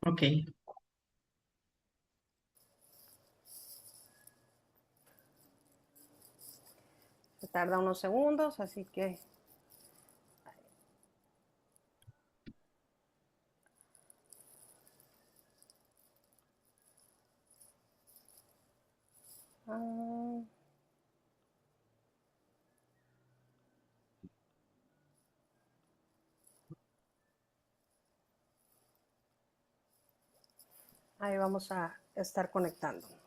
Ok. Se tarda unos segundos, así que ah, ahí vamos a estar conectándonos.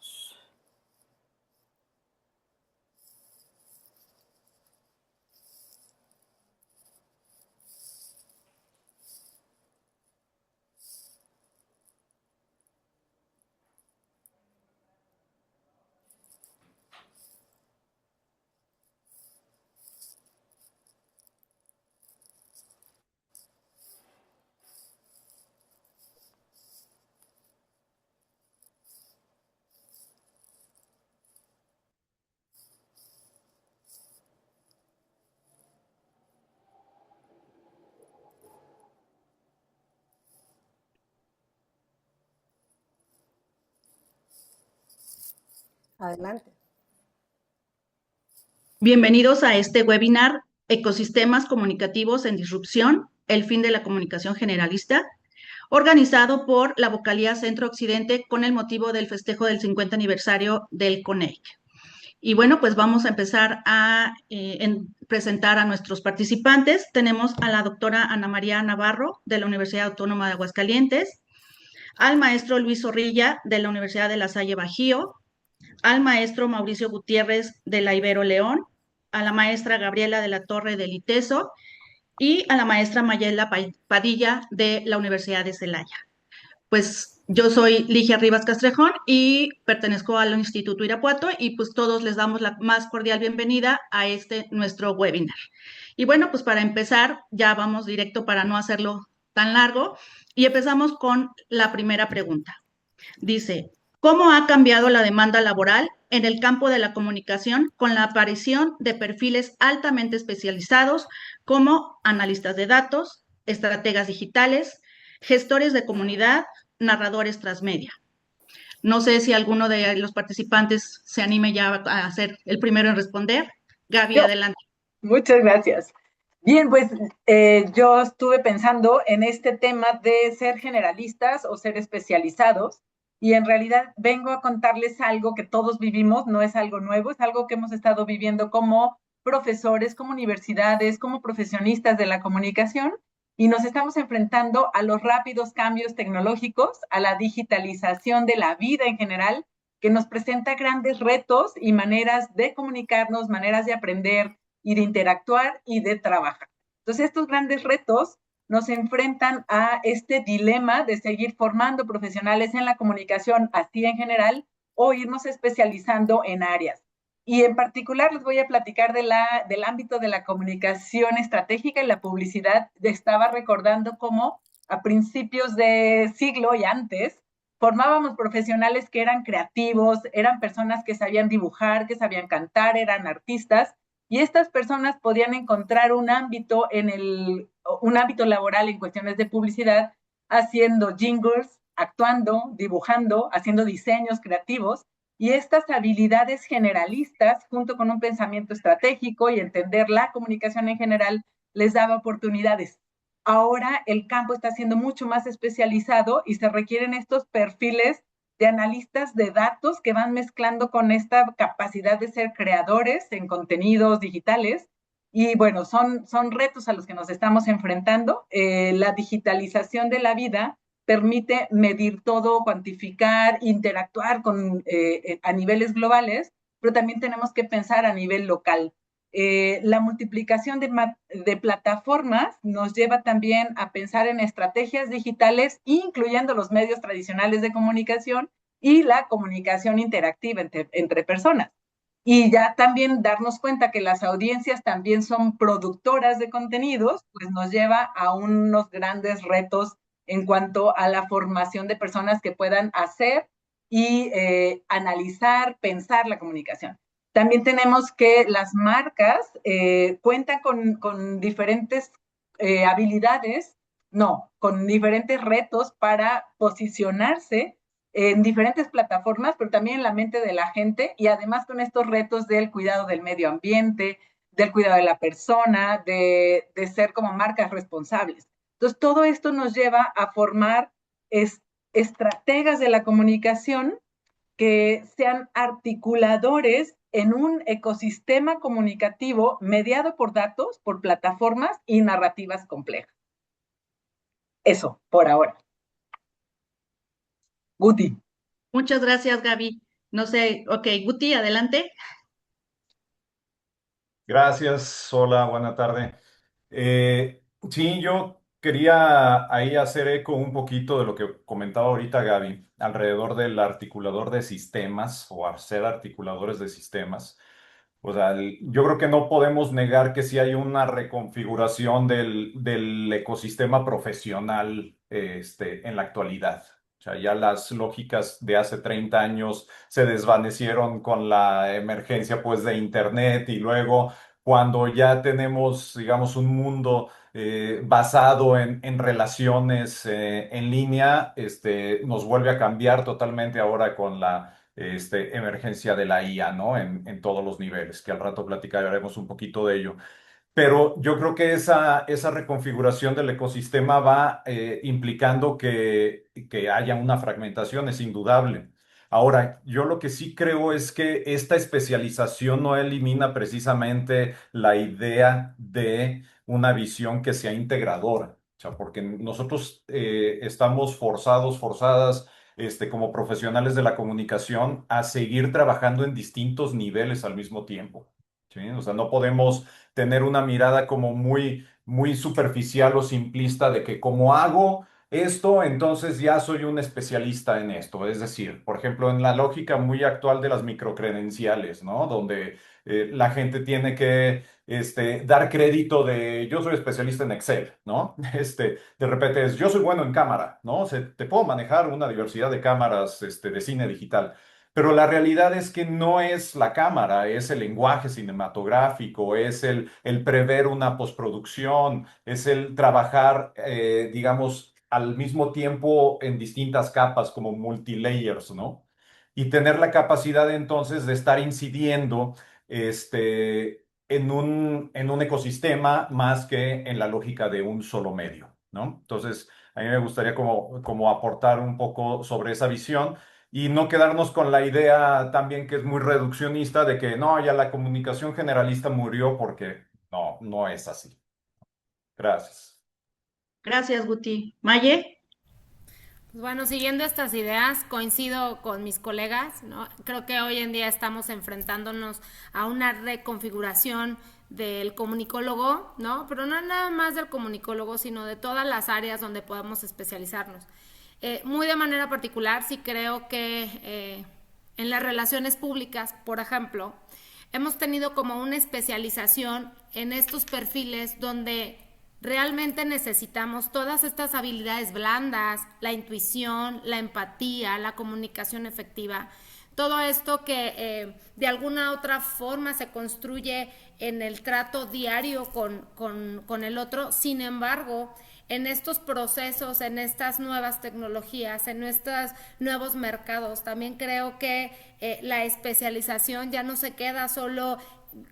Adelante. Bienvenidos a este webinar Ecosistemas Comunicativos en Disrupción, el fin de la comunicación generalista, organizado por la Vocalía Centro Occidente con el motivo del festejo del 50 aniversario del CONEIC. Y bueno, pues vamos a empezar a presentar a nuestros participantes. Tenemos a la doctora Ana María Navarro de la Universidad Autónoma de Aguascalientes, al maestro Luis Zorrilla de la Universidad de La Salle Bajío, al maestro Mauricio Gutiérrez de la Ibero León, a la maestra Gabriela de la Torre del ITESO y a la maestra Mayela Padilla de la Universidad de Celaya. Pues yo soy Ligia Rivas Castrejón y pertenezco al Instituto Irapuato y pues todos les damos la más cordial bienvenida a este nuestro webinar. Y bueno, pues para empezar, ya vamos directo para no hacerlo tan largo y empezamos con la primera pregunta. Dice, ¿cómo ha cambiado la demanda laboral en el campo de la comunicación con la aparición de perfiles altamente especializados como analistas de datos, estrategas digitales, gestores de comunidad, narradores transmedia? No sé si alguno de los participantes se anime ya a ser el primero en responder. Gaby, Yo, adelante. muchas gracias. Bien, pues yo estuve pensando en este tema de ser generalistas o ser especializados y en realidad vengo a contarles algo que todos vivimos, no es algo nuevo, es algo que hemos estado viviendo como profesores, como universidades, como profesionistas de la comunicación y nos estamos enfrentando a los rápidos cambios tecnológicos, a la digitalización de la vida en general, que nos presenta grandes retos y maneras de comunicarnos, maneras de aprender y de interactuar y de trabajar. Entonces, estos grandes retos nos enfrentan a este dilema de seguir formando profesionales en la comunicación así en general o irnos especializando en áreas. Y en particular les voy a platicar del ámbito de la comunicación estratégica y la publicidad. Estaba recordando cómo a principios de siglo y antes formábamos profesionales que eran creativos, eran personas que sabían dibujar, que sabían cantar, eran artistas, y estas personas podían encontrar un ámbito laboral en cuestiones de publicidad, haciendo jingles, actuando, dibujando, haciendo diseños creativos, y estas habilidades generalistas, junto con un pensamiento estratégico y entender la comunicación en general, les daba oportunidades. Ahora el campo está siendo mucho más especializado y se requieren estos perfiles de analistas de datos que van mezclando con esta capacidad de ser creadores en contenidos digitales. Y bueno, son retos a los que nos estamos enfrentando. La digitalización de la vida permite medir todo, cuantificar, interactuar a niveles globales, pero también tenemos que pensar a nivel local. La multiplicación de plataformas nos lleva también a pensar en estrategias digitales, incluyendo los medios tradicionales de comunicación y la comunicación interactiva entre personas. Y ya también darnos cuenta que las audiencias también son productoras de contenidos, pues nos lleva a unos grandes retos en cuanto a la formación de personas que puedan hacer y analizar, pensar la comunicación. También tenemos que las marcas cuentan con diferentes habilidades No, con diferentes retos para posicionarse en diferentes plataformas, pero también en la mente de la gente y además con estos retos del cuidado del medio ambiente, del cuidado de la persona, de ser como marcas responsables. Entonces, todo esto nos lleva a formar estrategas de la comunicación que sean articuladores en un ecosistema comunicativo mediado por datos, por plataformas y narrativas complejas. Eso, por ahora. Guti. Muchas gracias, Gaby. No sé, ok, Guti, adelante. Gracias, hola, buena tarde. Sí, yo quería ahí hacer eco un poquito de lo que comentaba ahorita Gaby, alrededor del articulador de sistemas o hacer articuladores de sistemas. O sea, yo creo que no podemos negar que sí hay una reconfiguración del ecosistema profesional en la actualidad. O sea, ya las lógicas de hace 30 años se desvanecieron con la emergencia pues de Internet y luego cuando ya tenemos, digamos, un mundo basado en relaciones en línea, nos vuelve a cambiar totalmente ahora con la emergencia de la IA, ¿no? En todos los niveles, que al rato platicaremos un poquito de ello. Pero yo creo que esa reconfiguración del ecosistema va implicando que haya una fragmentación, es indudable. Ahora, yo lo que sí creo es que esta especialización no elimina precisamente la idea de una visión que sea integradora. O sea, porque nosotros estamos forzadas, como profesionales de la comunicación, a seguir trabajando en distintos niveles al mismo tiempo. ¿Sí? O sea, no podemos tener una mirada como muy superficial o simplista de que como hago esto, entonces ya soy un especialista en esto. Es decir, por ejemplo, en la lógica muy actual de las microcredenciales, ¿no? Donde la gente tiene que dar crédito de yo soy especialista en Excel, ¿no? De repente es yo soy bueno en cámara, ¿no? Te puedo manejar una diversidad de cámaras de cine digital. Pero la realidad es que no es la cámara, es el lenguaje cinematográfico, es el prever una postproducción, es el trabajar, digamos, al mismo tiempo en distintas capas como multilayers, ¿no? Y tener la capacidad entonces de estar incidiendo en un ecosistema más que en la lógica de un solo medio, ¿no? Entonces, a mí me gustaría como aportar un poco sobre esa visión y no quedarnos con la idea también que es muy reduccionista de que no, ya la comunicación generalista murió porque no, no es así. Gracias. Gracias, Guti. Maye. Pues bueno, siguiendo estas ideas, coincido con mis colegas, ¿no? Creo que hoy en día estamos enfrentándonos a una reconfiguración del comunicólogo, ¿no? Pero no nada más del comunicólogo, sino de todas las áreas donde podemos especializarnos. Muy de manera particular, sí creo que en las relaciones públicas, por ejemplo, hemos tenido como una especialización en estos perfiles donde realmente necesitamos todas estas habilidades blandas, la intuición, la empatía, la comunicación efectiva, todo esto que de alguna otra forma se construye en el trato diario con el otro. Sin embargo, en estos procesos, en estas nuevas tecnologías, en estos nuevos mercados, también creo que la especialización ya no se queda solo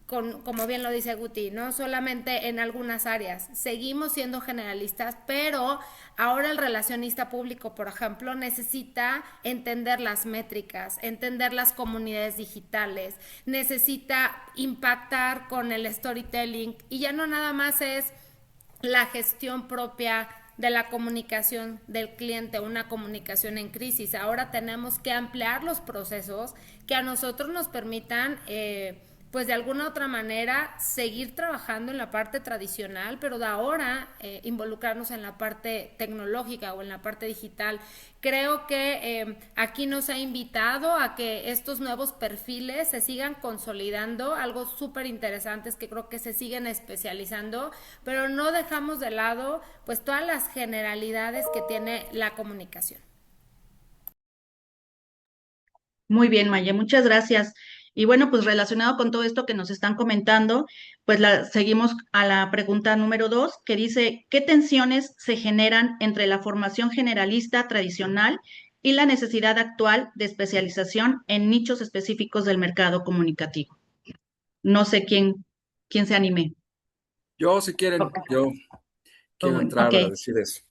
como bien lo dice Guti, no solamente en algunas áreas. Seguimos siendo generalistas, pero ahora el relacionista público, por ejemplo, necesita entender las métricas, entender las comunidades digitales, necesita impactar con el storytelling y ya no nada más es la gestión propia de la comunicación del cliente, una comunicación en crisis. Ahora tenemos que ampliar los procesos que a nosotros nos permitan pues de alguna otra manera seguir trabajando en la parte tradicional, pero de ahora involucrarnos en la parte tecnológica o en la parte digital. Creo que aquí nos ha invitado a que estos nuevos perfiles se sigan consolidando. Algo súper interesante es que creo que se siguen especializando, pero no dejamos de lado pues todas las generalidades que tiene la comunicación. Muy bien, Maye, muchas gracias. Y bueno, pues relacionado con todo esto que nos están comentando, pues seguimos a la pregunta número 2, que dice, ¿qué tensiones se generan entre la formación generalista tradicional y la necesidad actual de especialización en nichos específicos del mercado comunicativo? No sé quién se anime. Yo, si quieren, yo quiero Ok, entrar a decir eso.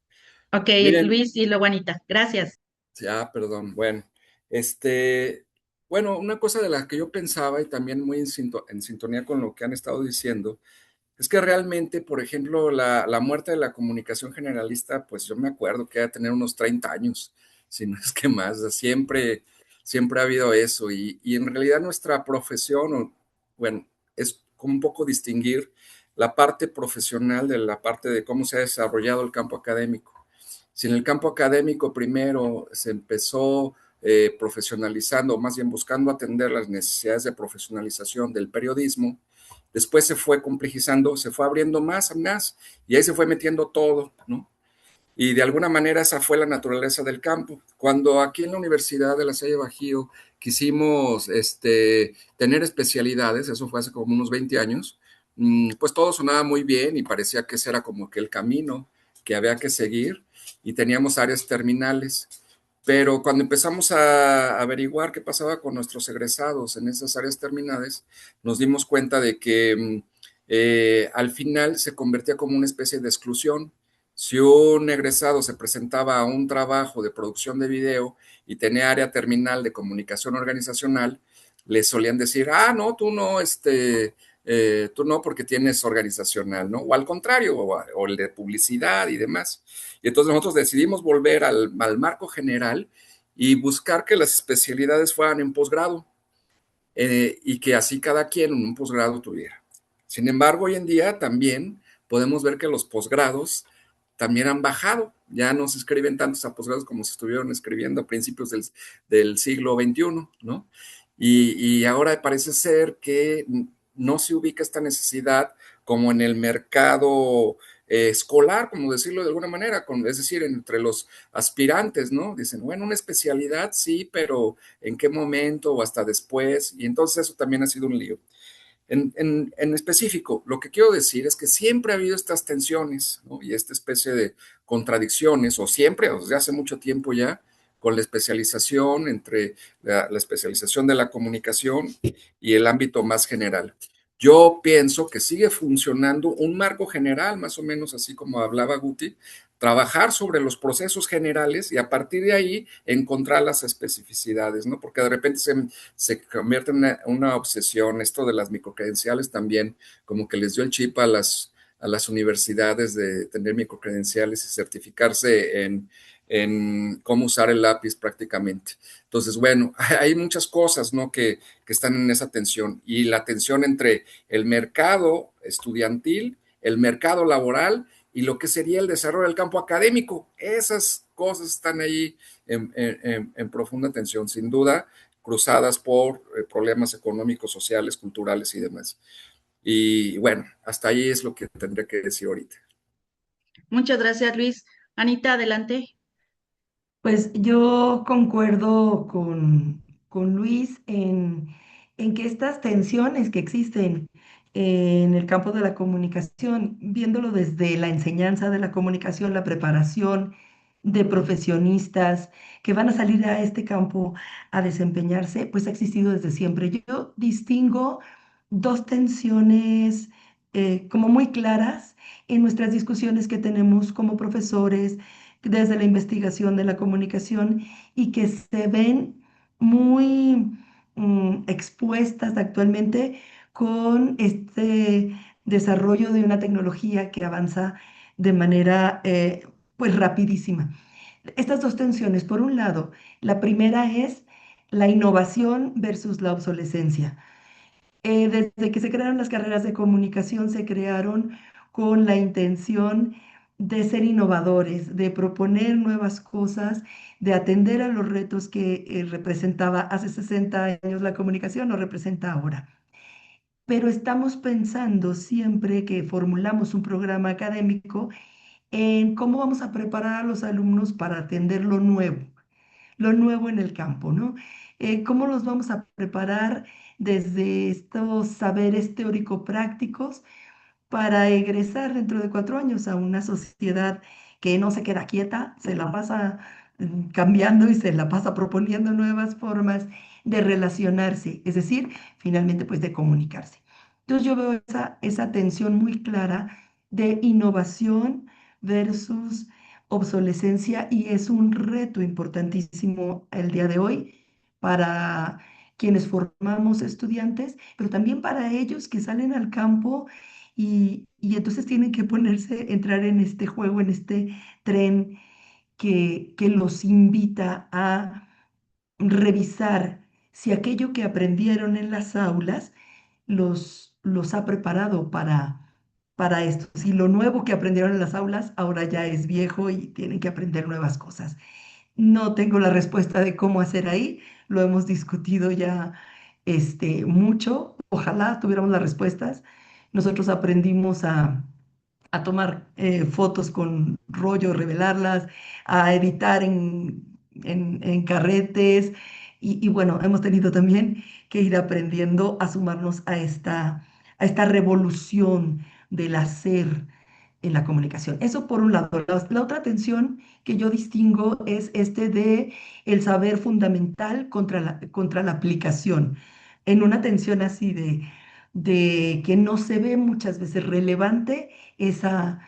ok, Miren, Luis y luego Anita. Gracias. ya, perdón, bueno, bueno, una cosa de la que yo pensaba y también muy en sintonía con lo que han estado diciendo, es que realmente, por ejemplo, la muerte de la comunicación generalista, pues yo me acuerdo que era tener unos 30 años, si no es que más, o sea, siempre ha habido eso y en realidad nuestra profesión, bueno, es como un poco distinguir la parte profesional de la parte de cómo se ha desarrollado el campo académico. Si en el campo académico primero se empezó profesionalizando, o más bien buscando atender las necesidades de profesionalización del periodismo, después se fue complejizando, se fue abriendo más a más y ahí se fue metiendo todo, ¿no? Y de alguna manera esa fue la naturaleza del campo. Cuando aquí en la Universidad de La Salle Bajío quisimos tener especialidades, eso fue hace como unos 20 años, pues todo sonaba muy bien y parecía que ese era como que el camino que había que seguir y teníamos áreas terminales. Pero cuando empezamos a averiguar qué pasaba con nuestros egresados en esas áreas terminales, nos dimos cuenta de que al final se convertía como una especie de exclusión. Si un egresado se presentaba a un trabajo de producción de video y tenía área terminal de comunicación organizacional, le solían decir, no, tú no porque tienes organizacional, ¿no? O al contrario, o el de publicidad y demás. Y entonces nosotros decidimos volver al marco general y buscar que las especialidades fueran en posgrado y que así cada quien en un posgrado tuviera. Sin embargo, hoy en día también podemos ver que los posgrados también han bajado, ya no se escriben tantos a posgrados como se estuvieron escribiendo a principios del siglo XXI, ¿no? Y ahora parece ser que no se ubica esta necesidad como en el mercado escolar, como decirlo de alguna manera, es decir, entre los aspirantes, ¿no? Dicen, bueno, una especialidad sí, pero ¿en qué momento o hasta después? Y entonces eso también ha sido un lío. En específico, lo que quiero decir es que siempre ha habido estas tensiones, ¿no? Y esta especie de contradicciones, o siempre, o desde hace mucho tiempo ya, con la especialización entre la especialización de la comunicación y el ámbito más general. Yo pienso que sigue funcionando un marco general, más o menos así como hablaba Guti, trabajar sobre los procesos generales y a partir de ahí encontrar las especificidades, ¿no? Porque de repente se convierte en una obsesión. Esto de las microcredenciales también, como que les dio el chip a las universidades de tener microcredenciales y certificarse en cómo usar el lápiz prácticamente. Entonces, bueno, hay muchas cosas, ¿no? que están en esa tensión y la tensión entre el mercado estudiantil, el mercado laboral y lo que sería el desarrollo del campo académico. Esas cosas están ahí en profunda tensión, sin duda, cruzadas por problemas económicos, sociales, culturales y demás. Y bueno, hasta ahí es lo que tendría que decir ahorita. Muchas gracias, Luis. Anita, adelante. Pues yo concuerdo con Luis en que estas tensiones que existen en el campo de la comunicación, viéndolo desde la enseñanza de la comunicación, la preparación de profesionistas que van a salir a este campo a desempeñarse, pues ha existido desde siempre. Yo distingo dos tensiones como muy claras en nuestras discusiones que tenemos como profesores desde la investigación de la comunicación y que se ven muy expuestas actualmente con este desarrollo de una tecnología que avanza de manera pues rapidísima. Estas dos tensiones, por un lado, la primera es la innovación versus la obsolescencia. Desde que se crearon las carreras de comunicación, se crearon con la intención de ser innovadores, de proponer nuevas cosas, de atender a los retos que representaba hace 60 años la comunicación o representa ahora. Pero estamos pensando siempre que formulamos un programa académico en cómo vamos a preparar a los alumnos para atender lo nuevo, lo nuevo en el campo, ¿no? ¿Cómo los vamos a preparar desde estos saberes teórico-prácticos para egresar dentro de 4 años a una sociedad que no se queda quieta, se la pasa cambiando y se la pasa proponiendo nuevas formas de relacionarse, es decir, finalmente pues de comunicarse? Entonces yo veo esa tensión muy clara de innovación versus obsolescencia, y es un reto importantísimo el día de hoy para quienes formamos estudiantes, pero también para ellos que salen al campo y entonces tienen que ponerse, entrar en este juego, en este tren que los invita a revisar si aquello que aprendieron en las aulas los ha preparado para esto. Si lo nuevo que aprendieron en las aulas ahora ya es viejo y tienen que aprender nuevas cosas. No tengo la respuesta de cómo hacer ahí, lo hemos discutido ya mucho. Ojalá tuviéramos las respuestas. Nosotros aprendimos a tomar fotos con rollo, revelarlas, a editar en carretes y bueno, hemos tenido también que ir aprendiendo a sumarnos a esta revolución del hacer en la comunicación. Eso por un lado. La otra tensión que yo distingo es de el saber fundamental contra la aplicación. En una tensión así de que no se ve muchas veces relevante esa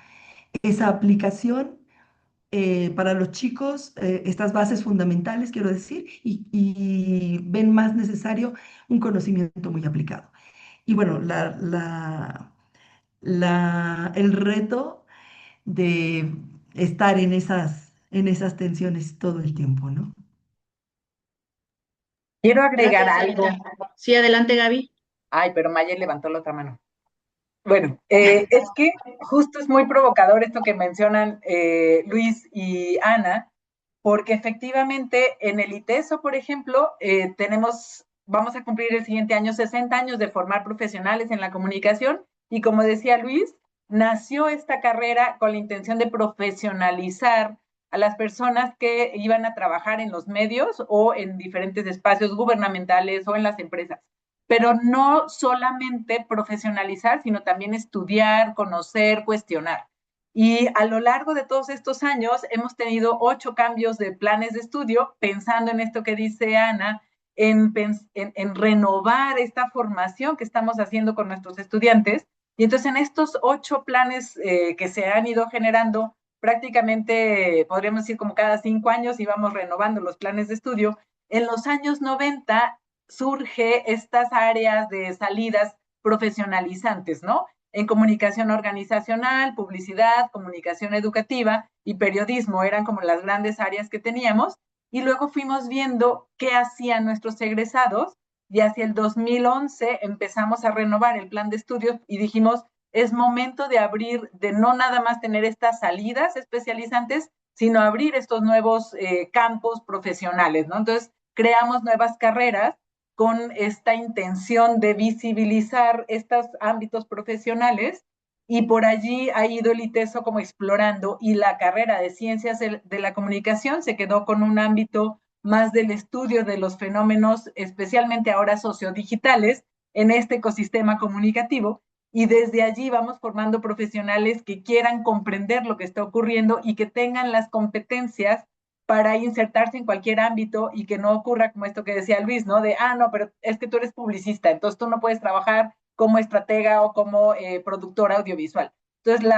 aplicación para los chicos, estas bases fundamentales, quiero decir, y ven más necesario un conocimiento muy aplicado. Y bueno, el reto de estar en esas tensiones todo el tiempo, ¿no? Quiero agregar Gracias, algo. Anita. Sí, adelante, Gaby. Ay, pero Maya levantó la otra mano. Bueno, es que justo es muy provocador esto que mencionan Luis y Ana, porque efectivamente en el ITESO, por ejemplo, vamos a cumplir el siguiente año 60 años de formar profesionales en la comunicación, y como decía Luis, nació esta carrera con la intención de profesionalizar a las personas que iban a trabajar en los medios o en diferentes espacios gubernamentales o en las empresas, pero no solamente profesionalizar, sino también estudiar, conocer, cuestionar. Y a lo largo de todos estos años hemos tenido 8 cambios de planes de estudio, pensando en esto que dice Ana, en renovar esta formación que estamos haciendo con nuestros estudiantes. Y entonces en estos 8 planes que se han ido generando, prácticamente podríamos decir como cada 5 años íbamos renovando los planes de estudio. En los años 90 surge estas áreas de salidas profesionalizantes, ¿no? En comunicación organizacional, publicidad, comunicación educativa y periodismo eran como las grandes áreas que teníamos, y luego fuimos viendo qué hacían nuestros egresados, y hacia el 2011 empezamos a renovar el plan de estudios y dijimos, es momento de abrir, de no nada más tener estas salidas especializantes, sino abrir estos nuevos campos profesionales, ¿no? Entonces creamos nuevas carreras con esta intención de visibilizar estos ámbitos profesionales, y por allí ha ido el ITESO como explorando, y la carrera de Ciencias de la Comunicación se quedó con un ámbito más del estudio de los fenómenos, especialmente ahora sociodigitales, en este ecosistema comunicativo, y desde allí vamos formando profesionales que quieran comprender lo que está ocurriendo y que tengan las competencias para insertarse en cualquier ámbito, y que no ocurra como esto que decía Luis, ¿no? De, no, pero es que tú eres publicista, entonces tú no puedes trabajar como estratega o como productora audiovisual. Entonces,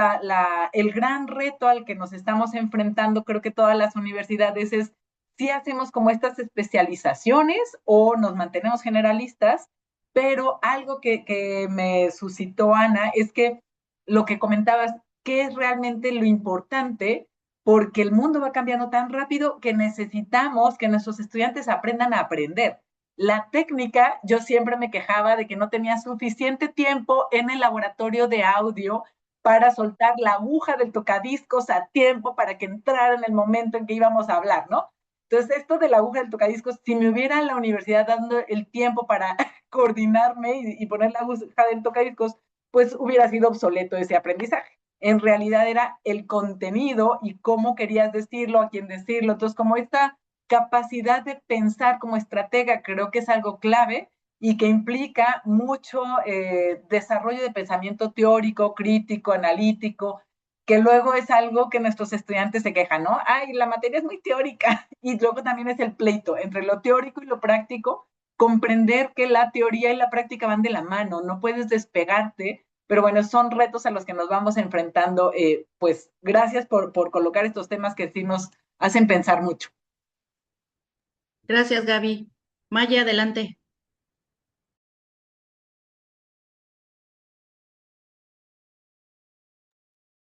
el gran reto al que nos estamos enfrentando, creo que todas las universidades, es si hacemos como estas especializaciones o nos mantenemos generalistas, pero algo que me suscitó Ana es que lo que comentabas, ¿qué es realmente lo importante? Porque el mundo va cambiando tan rápido que necesitamos que nuestros estudiantes aprendan a aprender. La técnica, yo siempre me quejaba de que no tenía suficiente tiempo en el laboratorio de audio para soltar la aguja del tocadiscos a tiempo para que entrara en el momento en que íbamos a hablar, ¿no? Entonces, esto de la aguja del tocadiscos, si me hubiera en la universidad dando el tiempo para coordinarme y poner la aguja del tocadiscos, pues hubiera sido obsoleto ese aprendizaje. En realidad era el contenido y cómo querías decirlo, a quién decirlo. Entonces, como esta capacidad de pensar como estratega, creo que es algo clave y que implica mucho desarrollo de pensamiento teórico, crítico, analítico, que luego es algo que nuestros estudiantes se quejan, ¿no? Ay, la materia es muy teórica. Y luego también es el pleito entre lo teórico y lo práctico, comprender que la teoría y la práctica van de la mano, no puedes despegarte, pero bueno, son retos a los que nos vamos enfrentando. Pues gracias por colocar estos temas que sí nos hacen pensar mucho. Gracias, Gaby. Maya, adelante.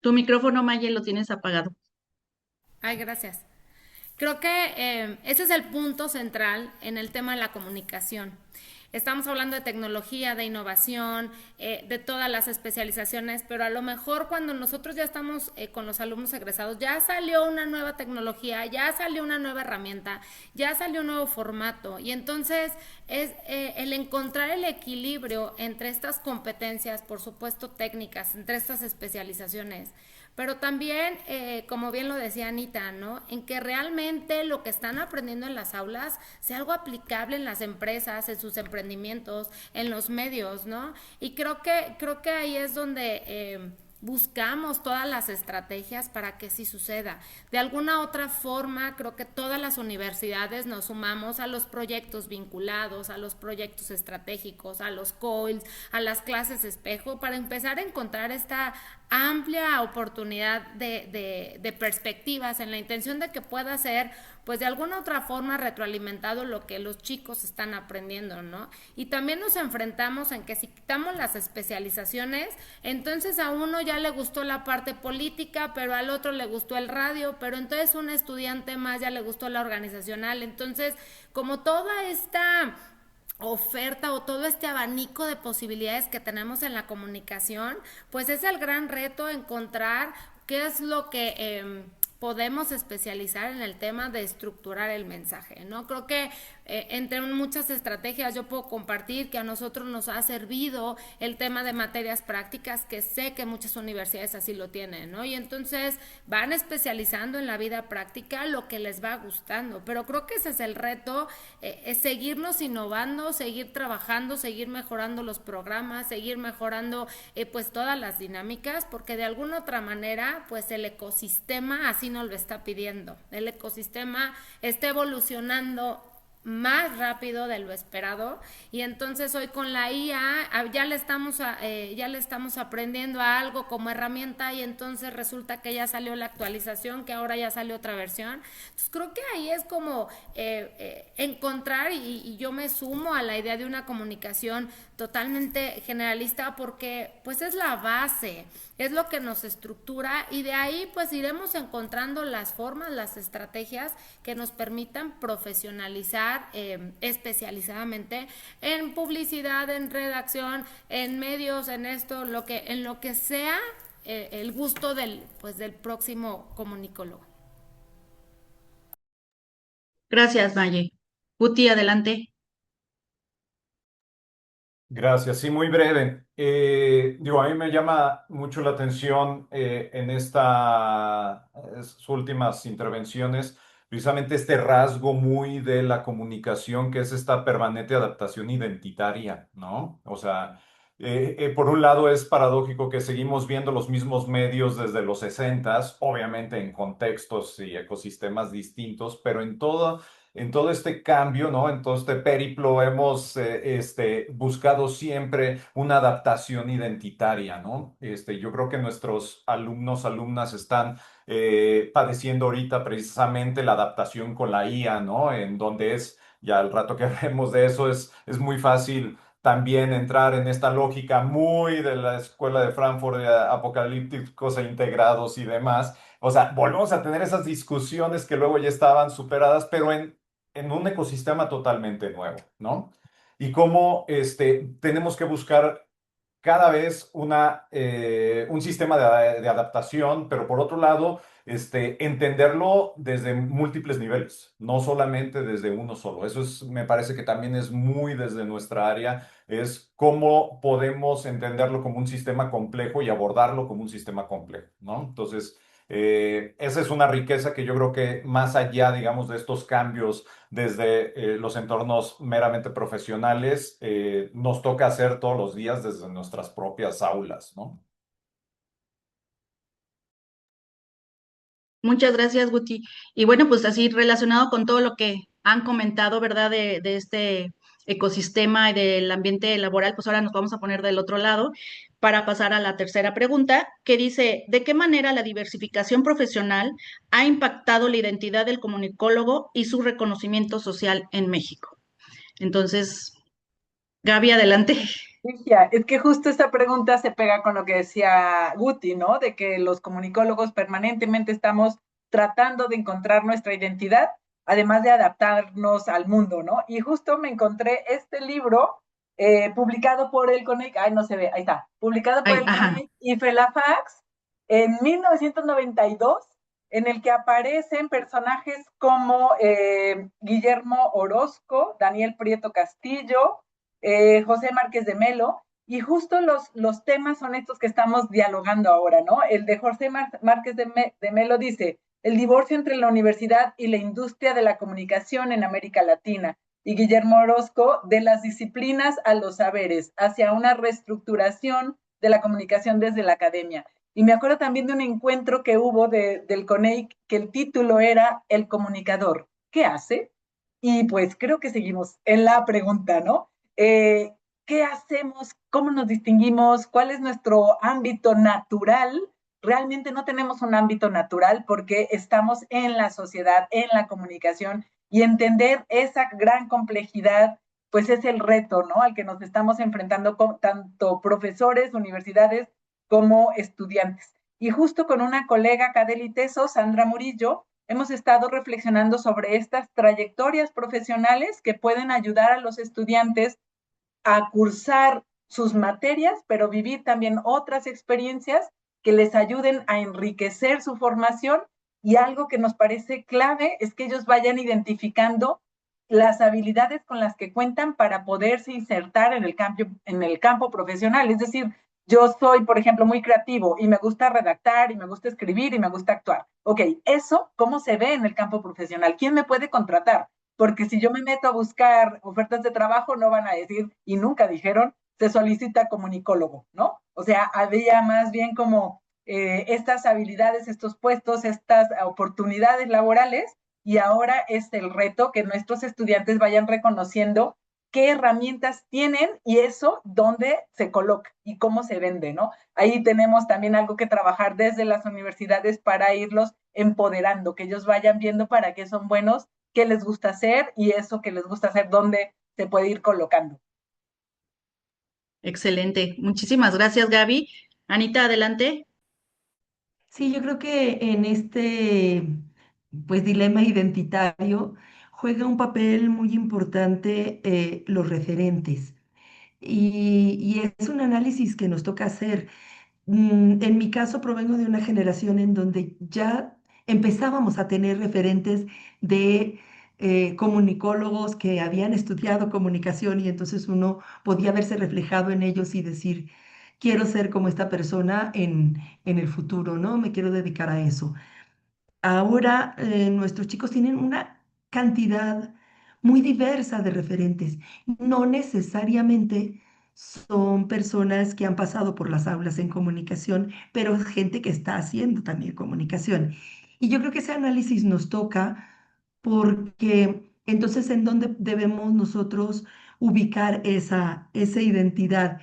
Tu micrófono, Maya, lo tienes apagado. Ay, gracias. Creo que ese es el punto central en el tema de la comunicación. Estamos hablando de tecnología, de innovación, de todas las especializaciones, pero a lo mejor cuando nosotros ya estamos con los alumnos egresados, ya salió una nueva tecnología, ya salió una nueva herramienta, ya salió un nuevo formato, y entonces es el encontrar el equilibrio entre estas competencias, por supuesto técnicas, entre estas especializaciones, pero también, como bien lo decía Anita, ¿no? En que realmente lo que están aprendiendo en las aulas sea algo aplicable en las empresas, en sus emprendimientos, en los medios, ¿no? Y creo que ahí es donde buscamos todas las estrategias para que sí suceda. De alguna otra forma, creo que todas las universidades nos sumamos a los proyectos vinculados, a los proyectos estratégicos, a los COILs, a las clases espejo, para empezar a encontrar esta amplia oportunidad de perspectivas en la intención de que pueda ser, pues de alguna otra forma, retroalimentado lo que los chicos están aprendiendo, ¿no? Y también nos enfrentamos en que si quitamos las especializaciones, entonces a uno ya le gustó la parte política, pero al otro le gustó el radio, pero entonces un estudiante más ya le gustó la organizacional. Entonces, como toda esta oferta o todo este abanico de posibilidades que tenemos en la comunicación, pues es el gran reto encontrar qué es lo que podemos especializar en el tema de estructurar el mensaje, ¿no? Creo que entre muchas estrategias yo puedo compartir que a nosotros nos ha servido el tema de materias prácticas, que sé que muchas universidades así lo tienen, ¿no? Y entonces van especializando en la vida práctica lo que les va gustando, pero creo que ese es el reto, es seguirnos innovando, seguir trabajando, seguir mejorando los programas, seguir mejorando pues todas las dinámicas, porque de alguna otra manera pues el ecosistema así nos lo está pidiendo, el ecosistema está evolucionando más rápido de lo esperado, y entonces hoy con la IA ya le estamos aprendiendo a algo como herramienta, y entonces resulta que ya salió la actualización, que ahora ya salió otra versión. Entonces creo que ahí es como encontrar, y yo me sumo a la idea de una comunicación totalmente generalista, porque pues es la base, es lo que nos estructura, y de ahí pues iremos encontrando las formas, las estrategias que nos permitan profesionalizar especializadamente en publicidad, en redacción, en medios, en esto, en lo que sea el gusto del próximo comunicólogo. Gracias, Maye. Guti, adelante. Gracias, sí, muy breve. Digo, a mí me llama mucho la atención en estas últimas intervenciones, precisamente este rasgo muy de la comunicación, que es esta permanente adaptación identitaria, ¿no? O sea, por un lado es paradójico que seguimos viendo los mismos medios desde los 60s, obviamente en contextos y ecosistemas distintos, pero en todo este cambio, ¿no? En todo este periplo hemos buscado siempre una adaptación identitaria, ¿no? Yo creo que nuestros alumnos, alumnas están padeciendo ahorita precisamente la adaptación con la IA, ¿no? En donde ya al rato que hablemos de eso, es muy fácil también entrar en esta lógica muy de la escuela de Frankfurt, de apocalípticos e integrados y demás. O sea, volvemos a tener esas discusiones que luego ya estaban superadas, pero en un ecosistema totalmente nuevo, ¿no? Y cómo tenemos que buscar cada vez un sistema de adaptación, pero por otro lado, entenderlo desde múltiples niveles, no solamente desde uno solo. Eso me parece que también es muy desde nuestra área, es cómo podemos entenderlo como un sistema complejo y abordarlo como un sistema complejo, ¿no? Entonces, Esa es una riqueza que yo creo que más allá, digamos, de estos cambios desde los entornos meramente profesionales, nos toca hacer todos los días desde nuestras propias aulas, ¿no? Muchas gracias, Guti. Y bueno, pues así relacionado con todo lo que han comentado, ¿verdad? De este ecosistema y del ambiente laboral, pues ahora nos vamos a poner del otro lado para pasar a la tercera pregunta, que dice, ¿de qué manera la diversificación profesional ha impactado la identidad del comunicólogo y su reconocimiento social en México? Entonces, Gaby, adelante. Ligia, es que justo esta pregunta se pega con lo que decía Guti, ¿no? De que los comunicólogos permanentemente estamos tratando de encontrar nuestra identidad, además de adaptarnos al mundo, ¿no? Y justo me encontré este libro publicado por el CONIC, ay, no se ve, ahí está, publicado por Ay, el ajá. CONIC y Felafax en 1992, en el que aparecen personajes como Guillermo Orozco, Daniel Prieto Castillo, José Márquez de Melo, y justo los temas son estos que estamos dialogando ahora, ¿no? El de José Márquez de Melo dice, el divorcio entre la universidad y la industria de la comunicación en América Latina, y Guillermo Orozco, de las disciplinas a los saberes, hacia una reestructuración de la comunicación desde la academia. Y me acuerdo también de un encuentro que hubo del CONEIC, que el título era El comunicador, ¿qué hace? Y pues creo que seguimos en la pregunta, ¿no? eh, ¿Qué hacemos? ¿Cómo nos distinguimos? ¿Cuál es nuestro ámbito natural? Realmente no tenemos un ámbito natural porque estamos en la sociedad, en la comunicación, y entender esa gran complejidad, pues es el reto, ¿no? Al que nos estamos enfrentando con tanto profesores, universidades, como estudiantes. Y justo con una colega Cadeli Teso, Sandra Murillo, hemos estado reflexionando sobre estas trayectorias profesionales que pueden ayudar a los estudiantes a cursar sus materias, pero vivir también otras experiencias que les ayuden a enriquecer su formación. Y algo que nos parece clave es que ellos vayan identificando las habilidades con las que cuentan para poderse insertar en el campo profesional. Es decir, yo soy, por ejemplo, muy creativo y me gusta redactar y me gusta escribir y me gusta actuar. Ok, eso, ¿cómo se ve en el campo profesional? ¿Quién me puede contratar? Porque si yo me meto a buscar ofertas de trabajo, no van a decir, y nunca dijeron, se solicita comunicólogo, ¿no? O sea, había más bien como estas habilidades, estos puestos, estas oportunidades laborales, y ahora es el reto que nuestros estudiantes vayan reconociendo qué herramientas tienen y eso dónde se coloca y cómo se vende, ¿no? Ahí tenemos también algo que trabajar desde las universidades para irlos empoderando, que ellos vayan viendo para qué son buenos, qué les gusta hacer y eso que les gusta hacer, dónde se puede ir colocando. Excelente. Muchísimas gracias, Gaby. Anita, adelante. Sí, yo creo que en este pues dilema identitario juega un papel muy importante los referentes. Y es un análisis que nos toca hacer. En mi caso, provengo de una generación en donde ya empezábamos a tener referentes de comunicólogos que habían estudiado comunicación y entonces uno podía verse reflejado en ellos y decir, quiero ser como esta persona en el futuro, ¿no? Me quiero dedicar a eso. Ahora nuestros chicos tienen una cantidad muy diversa de referentes. No necesariamente son personas que han pasado por las aulas en comunicación, pero es gente que está haciendo también comunicación. Y yo creo que ese análisis nos toca porque entonces en dónde debemos nosotros ubicar esa identidad.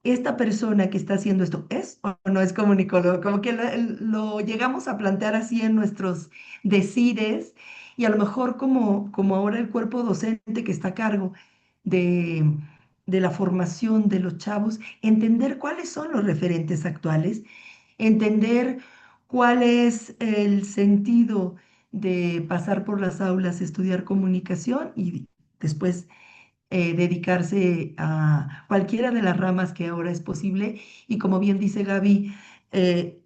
Esta persona que está haciendo esto, ¿es o no es comunicólogo? Como que lo llegamos a plantear así en nuestros decires y a lo mejor como ahora el cuerpo docente que está a cargo de, de la formación de los chavos, entender cuáles son los referentes actuales, entender cuál es el sentido de pasar por las aulas, estudiar comunicación y después dedicarse a cualquiera de las ramas que ahora es posible. Y como bien dice Gaby, eh,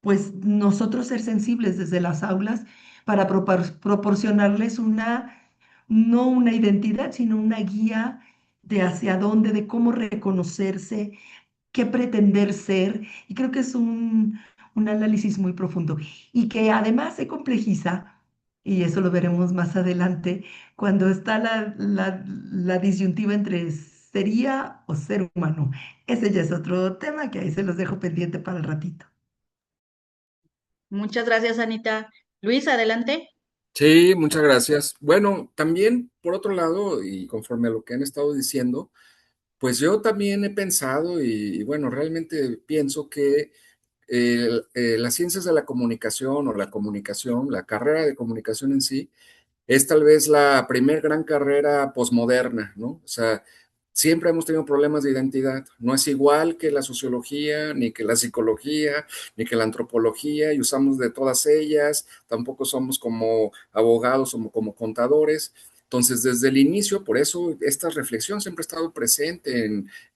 pues nosotros ser sensibles desde las aulas para proporcionarles no una identidad, sino una guía de hacia dónde, de cómo reconocerse, qué pretender ser. Y creo que es un análisis muy profundo y que además se complejiza, y eso lo veremos más adelante, cuando está la disyuntiva entre sería o ser humano. Ese ya es otro tema que ahí se los dejo pendiente para el ratito. Muchas gracias, Anita. Luis, adelante. Sí, muchas gracias. Bueno, también por otro lado, y conforme a lo que han estado diciendo, pues yo también he pensado y bueno, realmente pienso que las ciencias de la comunicación o la comunicación, la carrera de comunicación en sí, es tal vez la primer gran carrera posmoderna, ¿no? O sea, siempre hemos tenido problemas de identidad. No es igual que la sociología, ni que la psicología, ni que la antropología, y usamos de todas ellas. Tampoco somos como abogados o como contadores. Entonces, desde el inicio, por eso esta reflexión siempre ha estado presente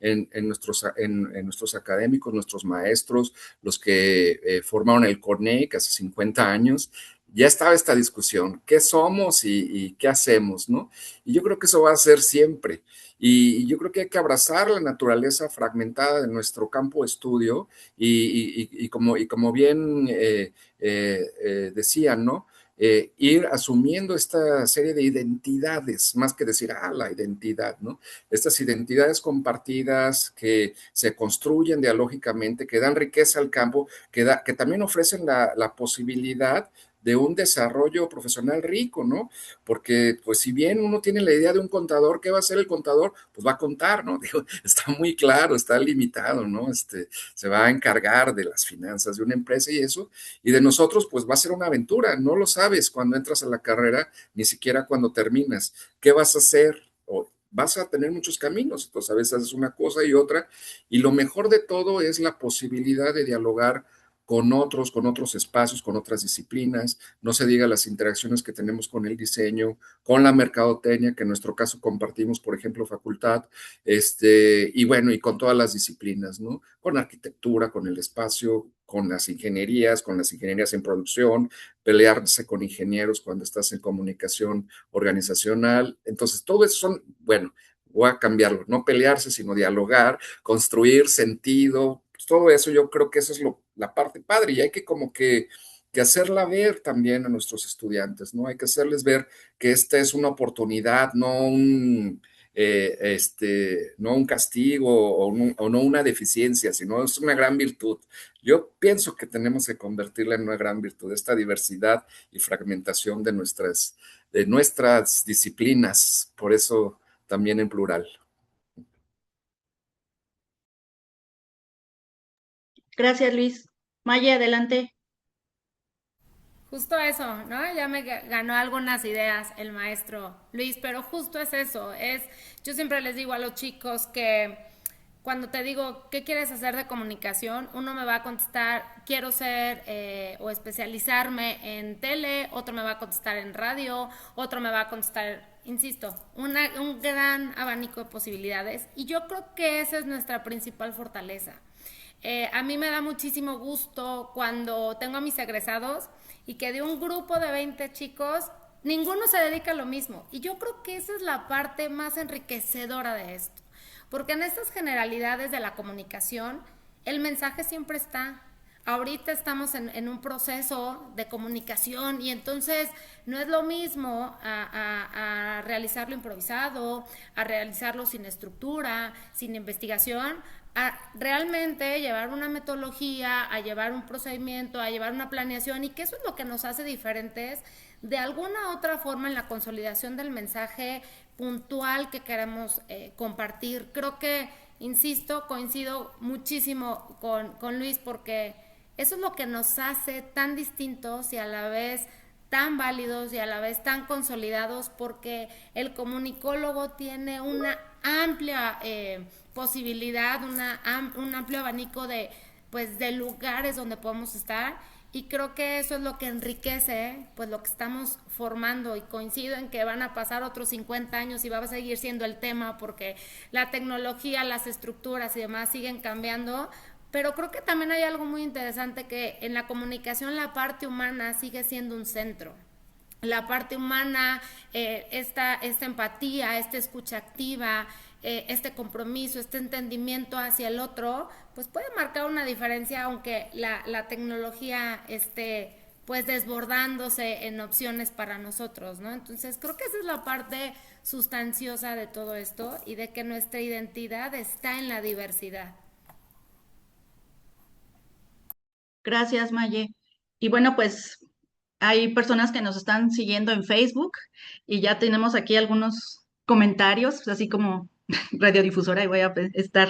en nuestros académicos, nuestros maestros, los que formaron el CONEC hace 50 años. Ya estaba esta discusión, ¿qué somos y qué hacemos, no? Y yo creo que eso va a ser siempre. Y yo creo que hay que abrazar la naturaleza fragmentada de nuestro campo de estudio y como bien decían, ¿no? Ir asumiendo esta serie de identidades, más que decir, la identidad, ¿no? Estas identidades compartidas que se construyen dialógicamente, que dan riqueza al campo, que también ofrecen la posibilidad de un desarrollo profesional rico, ¿no? Porque, pues, si bien uno tiene la idea de un contador, ¿qué va a hacer el contador? Pues va a contar, ¿no? Digo, está muy claro, está limitado, ¿no? Se va a encargar de las finanzas de una empresa y eso, y de nosotros, pues va a ser una aventura, no lo sabes cuando entras a la carrera, ni siquiera cuando terminas. ¿Qué vas a hacer? O vas a tener muchos caminos, entonces a veces haces una cosa y otra, y lo mejor de todo es la posibilidad de dialogar con otros espacios, con otras disciplinas, no se diga las interacciones que tenemos con el diseño, con la mercadotecnia, que en nuestro caso compartimos, por ejemplo, facultad, y bueno, y con todas las disciplinas, ¿no? Con arquitectura, con el espacio, con las ingenierías en producción, pelearse con ingenieros cuando estás en comunicación organizacional. Entonces, todo eso son, bueno, voy a cambiarlo, no pelearse, sino dialogar, construir sentido, pues todo eso yo creo que eso es la parte padre y hay que como que hacerla ver también a nuestros estudiantes, ¿no? Hay que hacerles ver que esta es una oportunidad, no un castigo o no una deficiencia, sino es una gran virtud. Yo pienso que tenemos que convertirla en una gran virtud, esta diversidad y fragmentación de nuestras disciplinas, por eso también en plural. Gracias, Luis. Maya, adelante. Justo eso, ¿no? Ya me ganó algunas ideas el maestro Luis, pero justo es eso, yo siempre les digo a los chicos que cuando te digo, ¿qué quieres hacer de comunicación? Uno me va a contestar, quiero ser o especializarme en tele, otro me va a contestar en radio, otro me va a contestar, insisto, un gran abanico de posibilidades y yo creo que esa es nuestra principal fortaleza. A mí me da muchísimo gusto cuando tengo a mis egresados y que de un grupo de 20 chicos, ninguno se dedica a lo mismo. Y yo creo que esa es la parte más enriquecedora de esto. Porque en estas generalidades de la comunicación, el mensaje siempre está. Ahorita estamos en un proceso de comunicación y entonces no es lo mismo a realizarlo improvisado, a realizarlo sin estructura, sin investigación, a realmente llevar una metodología, a llevar un procedimiento, a llevar una planeación y que eso es lo que nos hace diferentes de alguna otra forma en la consolidación del mensaje puntual que queremos compartir. Creo que, insisto, coincido muchísimo con Luis porque eso es lo que nos hace tan distintos y a la vez tan válidos y a la vez tan consolidados porque el comunicólogo tiene una amplia posibilidad, un amplio abanico de lugares donde podemos estar y creo que eso es lo que enriquece pues lo que estamos formando y coincido en que van a pasar otros 50 años y va a seguir siendo el tema porque la tecnología, las estructuras y demás siguen cambiando, pero creo que también hay algo muy interesante que en la comunicación la parte humana sigue siendo un centro. la parte humana, esta empatía, esta escucha activa, este compromiso, este entendimiento hacia el otro, pues puede marcar una diferencia, aunque la tecnología esté pues desbordándose en opciones para nosotros, ¿no? Entonces creo que esa es la parte sustanciosa de todo esto y de que nuestra identidad está en la diversidad. Gracias, Maye. Y bueno, pues hay personas que nos están siguiendo en Facebook y ya tenemos aquí algunos comentarios, así como radiodifusora, y voy a estar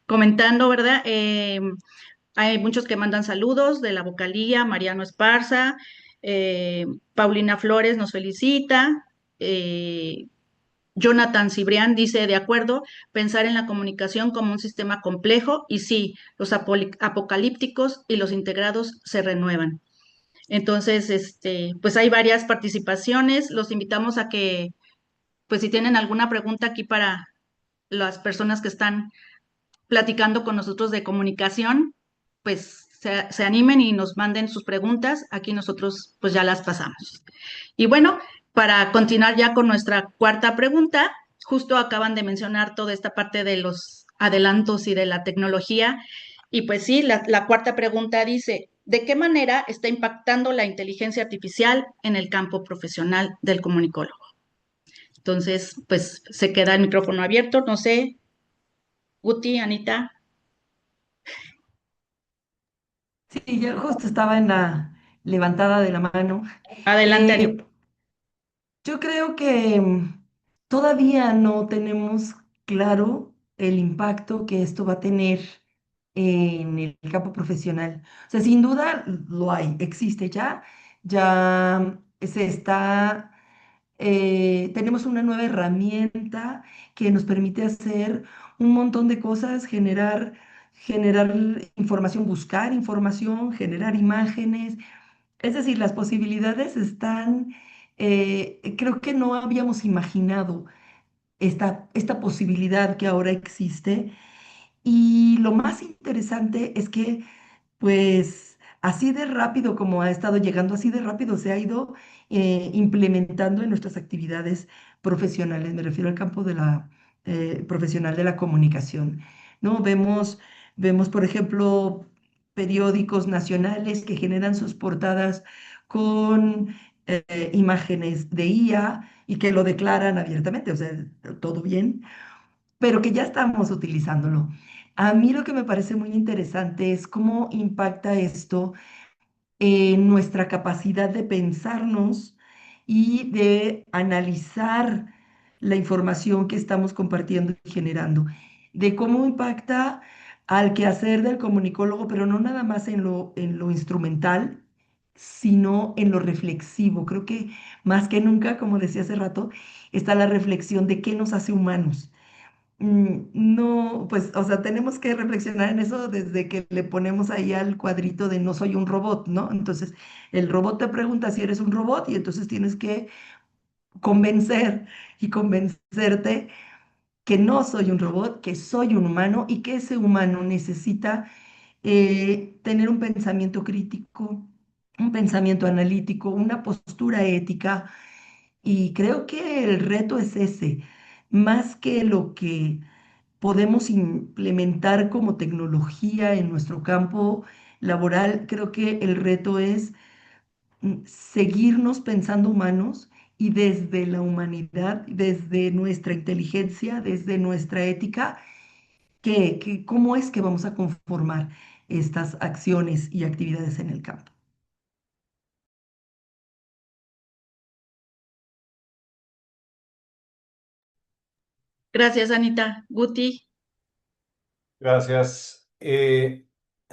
comentando, ¿verdad? Hay muchos que mandan saludos de la vocalía, Mariano Esparza, Paulina Flores nos felicita, eh, Jonathan Cibrián dice, de acuerdo, pensar en la comunicación como un sistema complejo y sí, los apocalípticos y los integrados se renuevan. Entonces, pues hay varias participaciones. Los invitamos a que, pues si tienen alguna pregunta aquí para las personas que están platicando con nosotros de comunicación, pues se animen y nos manden sus preguntas. Aquí nosotros pues ya las pasamos. Y bueno, para continuar ya con nuestra cuarta pregunta, justo acaban de mencionar toda esta parte de los adelantos y de la tecnología. Y pues sí, la cuarta pregunta dice, ¿de qué manera está impactando la inteligencia artificial en el campo profesional del comunicólogo? Entonces, pues se queda el micrófono abierto. No sé, Guti, Anita. Sí, yo justo estaba en la levantada de la mano. Adelante, Anita. Eh, yo creo que todavía no tenemos claro el impacto que esto va a tener en el campo profesional. O sea, sin duda lo hay, existe ya, ya se está, tenemos una nueva herramienta que nos permite hacer un montón de cosas, generar información, buscar información, generar imágenes. Es decir, las posibilidades están, creo que no habíamos imaginado esta posibilidad que ahora existe. Y lo más interesante es que, pues, así de rápido como ha estado llegando, así de rápido se ha ido implementando en nuestras actividades profesionales. Me refiero al campo de la profesional de la comunicación, ¿no? Vemos, por ejemplo, periódicos nacionales que generan sus portadas con imágenes de IA y que lo declaran abiertamente, o sea, todo bien, pero que ya estamos utilizándolo. A mí lo que me parece muy interesante es cómo impacta esto en nuestra capacidad de pensarnos y de analizar la información que estamos compartiendo y generando, de cómo impacta al quehacer del comunicólogo, pero no nada más en lo instrumental, sino en lo reflexivo. Creo que más que nunca, como decía hace rato, está la reflexión de qué nos hace humanos. No, pues, o sea, tenemos que reflexionar en eso desde que le ponemos ahí al cuadrito de no soy un robot, ¿no? Entonces, el robot te pregunta si eres un robot y entonces tienes que convencer y convencerte que no soy un robot, que soy un humano y que ese humano necesita tener un pensamiento crítico, un pensamiento analítico, una postura ética. Y creo que el reto es ese, más que lo que podemos implementar como tecnología en nuestro campo laboral. Creo que el reto es seguirnos pensando humanos y desde la humanidad, desde nuestra inteligencia, desde nuestra ética, ¿cómo es que vamos a conformar estas acciones y actividades en el campo? Gracias, Anita. Guti. Gracias.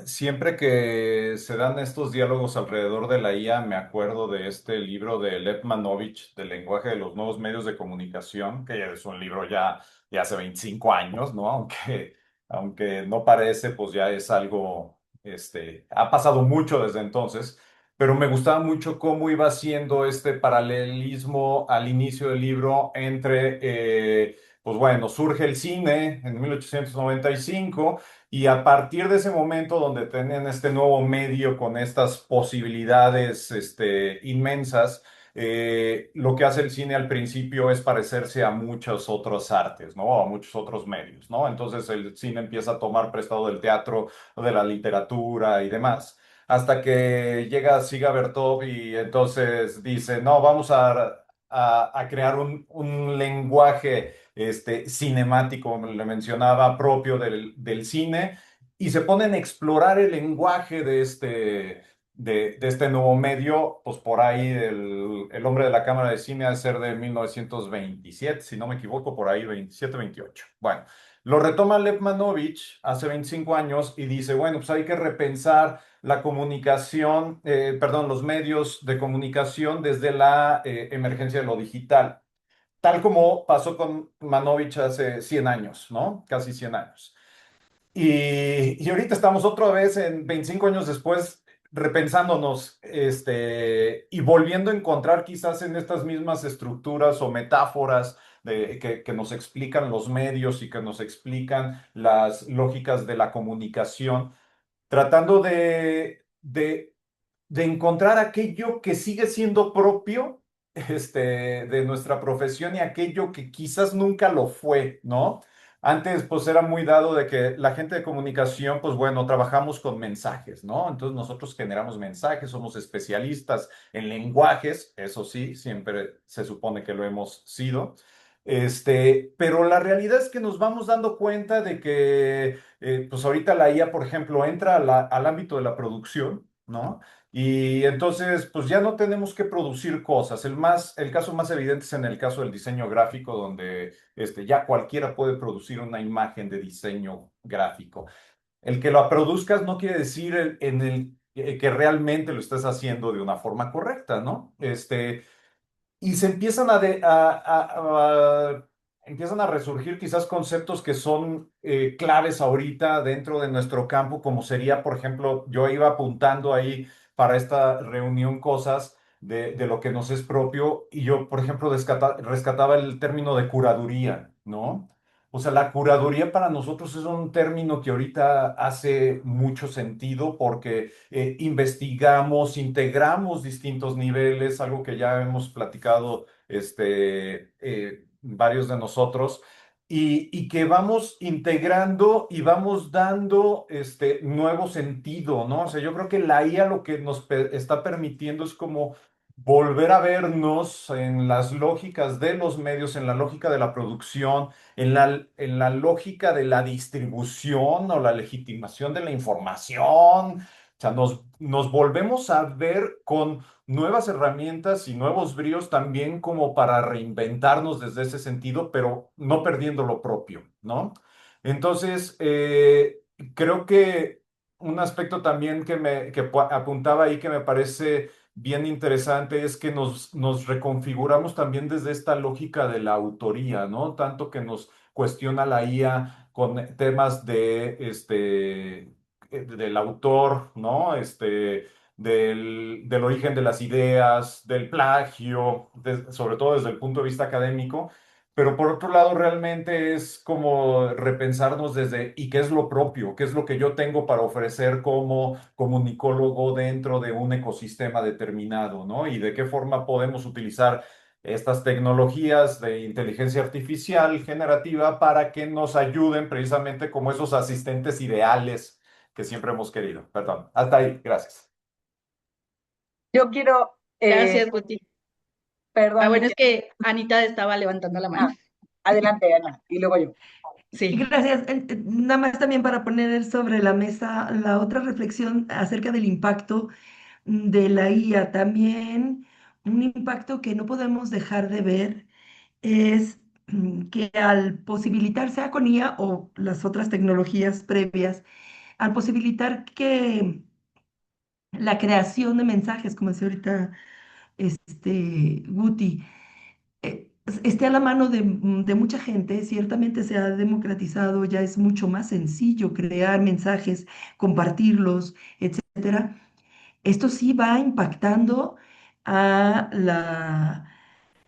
Siempre que se dan estos diálogos alrededor de la IA, me acuerdo de este libro de Lev Manovich, del lenguaje de los nuevos medios de comunicación, que es un libro ya de hace 25 años, ¿no? Aunque no parece, pues ya es algo, ha pasado mucho desde entonces, pero me gustaba mucho cómo iba haciendo este paralelismo al inicio del libro entre, pues bueno, surge el cine en 1895 y a partir de ese momento donde tienen este nuevo medio con estas posibilidades inmensas, lo que hace el cine al principio es parecerse a muchas otras artes, ¿no? A muchos otros medios, ¿no? Entonces el cine empieza a tomar prestado del teatro, de la literatura y demás, hasta que llega Siga Bertov y entonces dice, no, vamos a crear un lenguaje cinemático, como le mencionaba, propio del cine, y se ponen a explorar el lenguaje de este nuevo medio, pues por ahí el hombre de la cámara de cine ha de ser de 1927, si no me equivoco, por ahí 27, 28. Bueno, lo retoma Lev Manovich hace 25 años y dice, bueno, pues hay que repensar la comunicación, perdón, los medios de comunicación desde la emergencia de lo digital, tal como pasó con Manovich hace 100 años, ¿no? Casi 100 años. Y ahorita estamos otra vez en 25 años después repensándonos y volviendo a encontrar quizás en estas mismas estructuras o metáforas que nos explican los medios y que nos explican las lógicas de la comunicación, tratando de encontrar aquello que sigue siendo propio de nuestra profesión y aquello que quizás nunca lo fue, ¿no? Antes, pues era muy dado de que la gente de comunicación, pues bueno, trabajamos con mensajes, ¿no? Entonces nosotros generamos mensajes, somos especialistas en lenguajes, eso sí, siempre se supone que lo hemos sido. Pero la realidad es que nos vamos dando cuenta de que, pues ahorita la IA, por ejemplo, entra al ámbito de la producción, ¿no? Y entonces, pues ya no tenemos que producir cosas. El caso más evidente es en el caso del diseño gráfico, donde ya cualquiera puede producir una imagen de diseño gráfico. El que lo produzcas no quiere decir que realmente lo estés haciendo de una forma correcta, ¿no? Y se empiezan empiezan a resurgir quizás conceptos que son claves ahorita dentro de nuestro campo, como sería, por ejemplo, yo iba apuntando ahí para esta reunión cosas de lo que nos es propio, y yo, por ejemplo, rescataba el término de curaduría, ¿no? O sea, la curaduría para nosotros es un término que ahorita hace mucho sentido porque investigamos, integramos distintos niveles, algo que ya hemos platicado varios de nosotros, y que vamos integrando y vamos dando nuevo sentido, ¿no? O sea, yo creo que la IA lo que nos está permitiendo es como volver a vernos en las lógicas de los medios, en la lógica de la producción, en la lógica de la distribución o la legitimación de la información. O sea, nos volvemos a ver con nuevas herramientas y nuevos bríos también como para reinventarnos desde ese sentido, pero no perdiendo lo propio, ¿no? Entonces, creo que un aspecto también que apuntaba ahí que me parece bien interesante es que nos reconfiguramos también desde esta lógica de la autoría, ¿no? Tanto que nos cuestiona la IA con temas del autor, ¿no? Del origen de las ideas, del plagio, sobre todo desde el punto de vista académico. Pero por otro lado, realmente es como repensarnos desde, ¿y qué es lo propio? ¿Qué es lo que yo tengo para ofrecer como comunicólogo dentro de un ecosistema determinado, ¿no? Y de qué forma podemos utilizar estas tecnologías de inteligencia artificial generativa para que nos ayuden precisamente como esos asistentes ideales que siempre hemos querido. Perdón, hasta ahí, gracias. Yo quiero, Gracias, Guti. perdón, Bueno, es que Anita estaba levantando la mano. adelante, Ana, y luego yo. Sí. Gracias. Nada más también para poner sobre la mesa la otra reflexión acerca del impacto de la IA. También un impacto que no podemos dejar de ver es que al posibilitar, sea con IA o las otras tecnologías previas, al posibilitar que la creación de mensajes, como decía ahorita Guti, esté a la mano de mucha gente, ciertamente se ha democratizado, ya es mucho más sencillo crear mensajes, compartirlos, etcétera. Esto sí va impactando a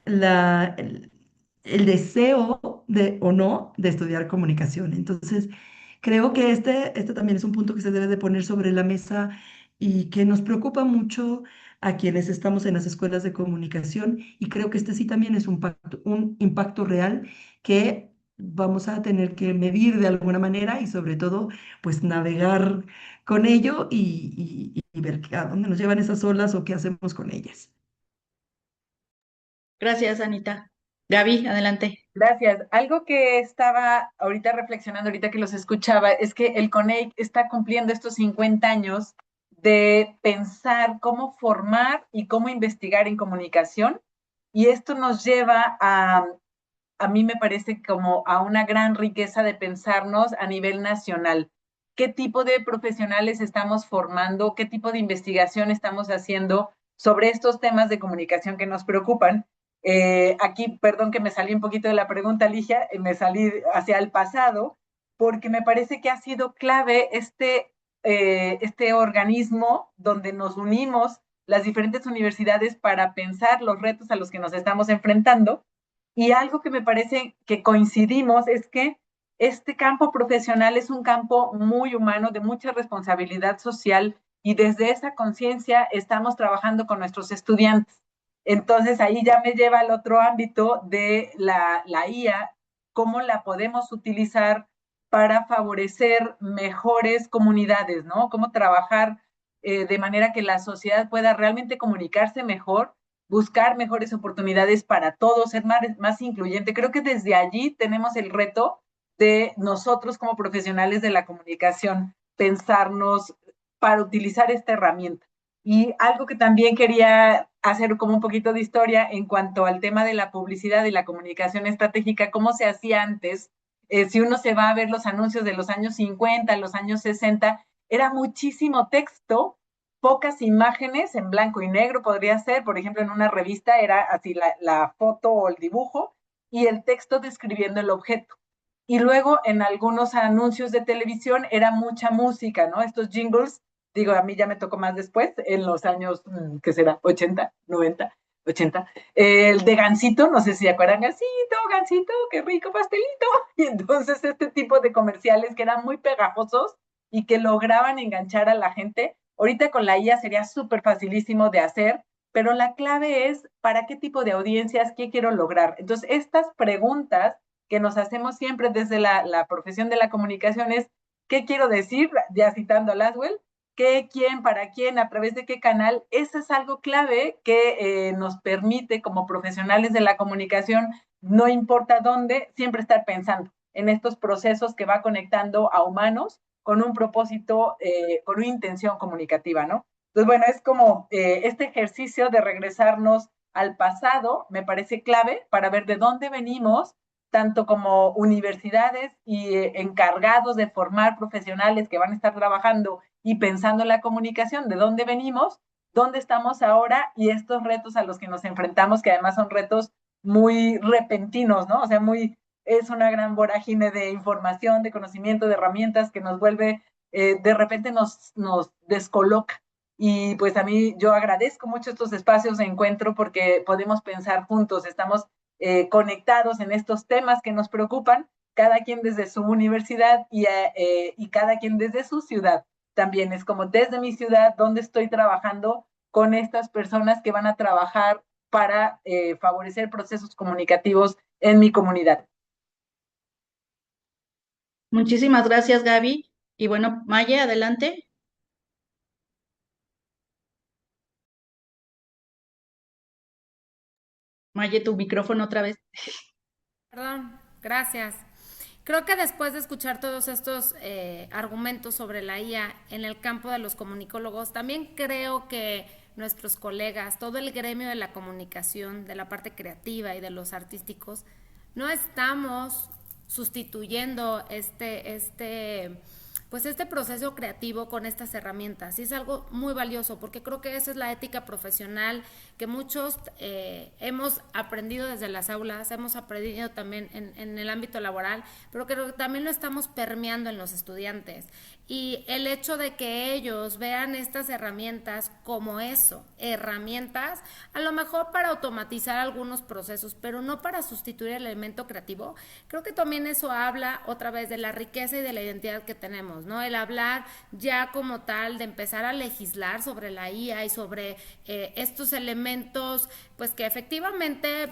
el deseo de o no de estudiar comunicación. Entonces, creo que este también es un punto que se debe de poner sobre la mesa y que nos preocupa mucho a quienes estamos en las escuelas de comunicación, y creo que este sí también es un impacto real que vamos a tener que medir de alguna manera y sobre todo pues navegar con ello y ver a dónde nos llevan esas olas o qué hacemos con ellas. Gracias, Anita. Gaby, adelante. Gracias. Algo que estaba ahorita reflexionando, ahorita que los escuchaba, es que el CONEIC está cumpliendo estos 50 años de pensar cómo formar y cómo investigar en comunicación. Y esto nos lleva a mí me parece como a una gran riqueza de pensarnos a nivel nacional. ¿Qué tipo de profesionales estamos formando? ¿Qué tipo de investigación estamos haciendo sobre estos temas de comunicación que nos preocupan? Aquí, perdón que me salí un poquito de la pregunta, Ligia, me salí hacia el pasado, porque me parece que ha sido clave este organismo donde nos unimos las diferentes universidades para pensar los retos a los que nos estamos enfrentando. Y algo que me parece que coincidimos es que este campo profesional es un campo muy humano, de mucha responsabilidad social, y desde esa conciencia estamos trabajando con nuestros estudiantes. Entonces ahí ya me lleva al otro ámbito de la IA, cómo la podemos utilizar para favorecer mejores comunidades, ¿no? Cómo trabajar de manera que la sociedad pueda realmente comunicarse mejor, buscar mejores oportunidades para todos, ser más incluyente. Creo que desde allí tenemos el reto de nosotros como profesionales de la comunicación, pensarnos para utilizar esta herramienta. Y algo que también quería hacer como un poquito de historia en cuanto al tema de la publicidad y la comunicación estratégica, cómo se hacía antes. Si uno se va a ver los anuncios de los años 50, los años 60, era muchísimo texto, pocas imágenes en blanco y negro podría ser, por ejemplo, en una revista era así la foto o el dibujo y el texto describiendo el objeto. Y luego en algunos anuncios de televisión era mucha música, ¿no? Estos jingles, digo, a mí ya me tocó más después, en los años, ¿qué será? 80, 90, 80. El de Gansito, no sé si se acuerdan, Gansito, qué rico pastelito. Y entonces este tipo de comerciales que eran muy pegajosos y que lograban enganchar a la gente. Ahorita con la IA sería súper facilísimo de hacer, pero la clave es para qué tipo de audiencias, qué quiero lograr. Entonces, estas preguntas que nos hacemos siempre desde la profesión de la comunicación es, ¿qué quiero decir? Ya citando a Laswell, ¿qué, quién, para quién, a través de qué canal? Eso es algo clave que nos permite como profesionales de la comunicación, no importa dónde, siempre estar pensando en estos procesos que va conectando a humanos con un propósito, con una intención comunicativa, ¿no? Entonces, bueno, es como este ejercicio de regresarnos al pasado, me parece clave para ver de dónde venimos, tanto como universidades y encargados de formar profesionales que van a estar trabajando y pensando en la comunicación, de dónde venimos, dónde estamos ahora y estos retos a los que nos enfrentamos, que además son retos muy repentinos, ¿no? O sea, es una gran vorágine de información, de conocimiento, de herramientas que nos vuelve, de repente nos descoloca. Y pues a mí yo agradezco mucho estos espacios de encuentro porque podemos pensar juntos, estamos conectados en estos temas que nos preocupan, cada quien desde su universidad y cada quien desde su ciudad. También es como desde mi ciudad, donde estoy trabajando con estas personas que van a trabajar para favorecer procesos comunicativos en mi comunidad. Muchísimas gracias, Gaby. Y bueno, Maye, adelante. Maye, tu micrófono otra vez. Perdón, gracias. Creo que después de escuchar todos estos argumentos sobre la IA en el campo de los comunicólogos, también creo que nuestros colegas, todo el gremio de la comunicación, de la parte creativa y de los artísticos, no estamos sustituyendo pues este proceso creativo con estas herramientas. Y es algo muy valioso porque creo que esa es la ética profesional que muchos hemos aprendido desde las aulas, hemos aprendido también en el ámbito laboral, pero creo que también lo estamos permeando en los estudiantes. Y el hecho de que ellos vean estas herramientas como eso, herramientas, a lo mejor para automatizar algunos procesos, pero no para sustituir el elemento creativo, creo que también eso habla otra vez de la riqueza y de la identidad que tenemos. decíamos, ¿no? El hablar ya como tal de empezar a legislar sobre la IA y sobre estos elementos, pues que efectivamente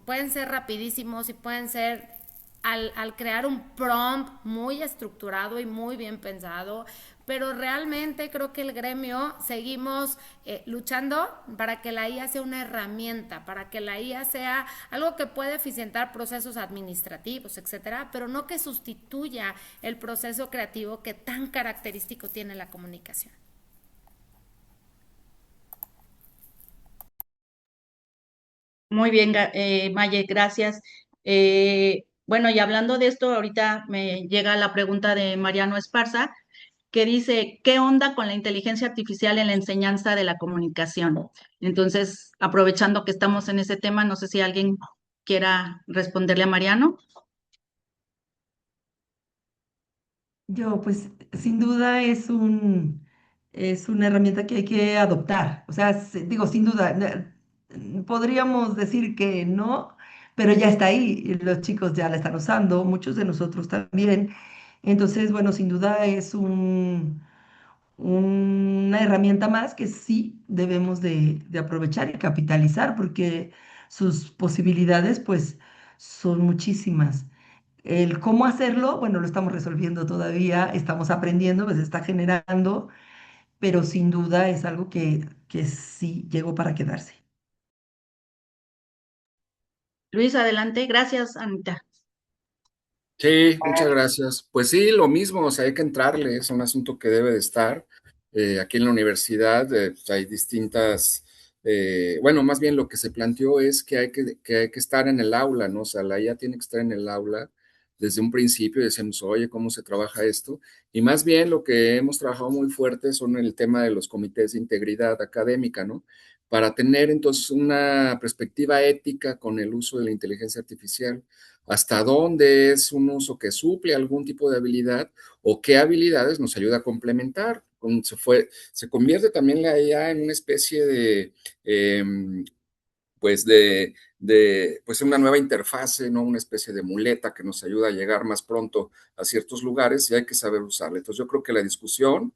pueden ser rapidísimos y pueden ser al crear un prompt muy estructurado y muy bien pensado, pero realmente creo que el gremio seguimos luchando para que la IA sea una herramienta, para que la IA sea algo que puede eficientar procesos administrativos, etcétera, pero no que sustituya el proceso creativo que tan característico tiene la comunicación. Muy bien, Maye, gracias. Bueno, y hablando de esto, ahorita me llega la pregunta de Mariano Esparza, que dice, ¿qué onda con la inteligencia artificial en la enseñanza de la comunicación? Entonces, aprovechando que estamos en ese tema, no sé si alguien quiera responderle a Mariano. Yo, pues, sin duda es una herramienta que hay que adoptar. O sea, digo, sin duda, podríamos decir que no, pero ya está ahí. Y los chicos ya la están usando, muchos de nosotros también. Entonces, bueno, sin duda es una herramienta más que sí debemos de aprovechar y capitalizar porque sus posibilidades, pues, son muchísimas. El cómo hacerlo, bueno, lo estamos resolviendo todavía, estamos aprendiendo, pues se está generando, pero sin duda es algo que sí llegó para quedarse. Luis, adelante. Gracias, Anita. Sí, muchas gracias. Pues sí, lo mismo, o sea, hay que entrarle, es un asunto que debe de estar. Aquí en la universidad pues, hay distintas, bueno, más bien lo que se planteó es que hay que estar en el aula, ¿no? O sea, la IA tiene que estar en el aula desde un principio, decimos, oye, ¿cómo se trabaja esto? Y más bien lo que hemos trabajado muy fuerte son el tema de los comités de integridad académica, ¿no? Para tener entonces una perspectiva ética con el uso de la inteligencia artificial, hasta dónde es un uso que suple algún tipo de habilidad o qué habilidades nos ayuda a complementar. Se convierte también la IA en una especie de, eh, pues pues una nueva interfase, ¿no? Una especie de muleta que nos ayuda a llegar más pronto a ciertos lugares y hay que saber usarla. Entonces yo creo que la discusión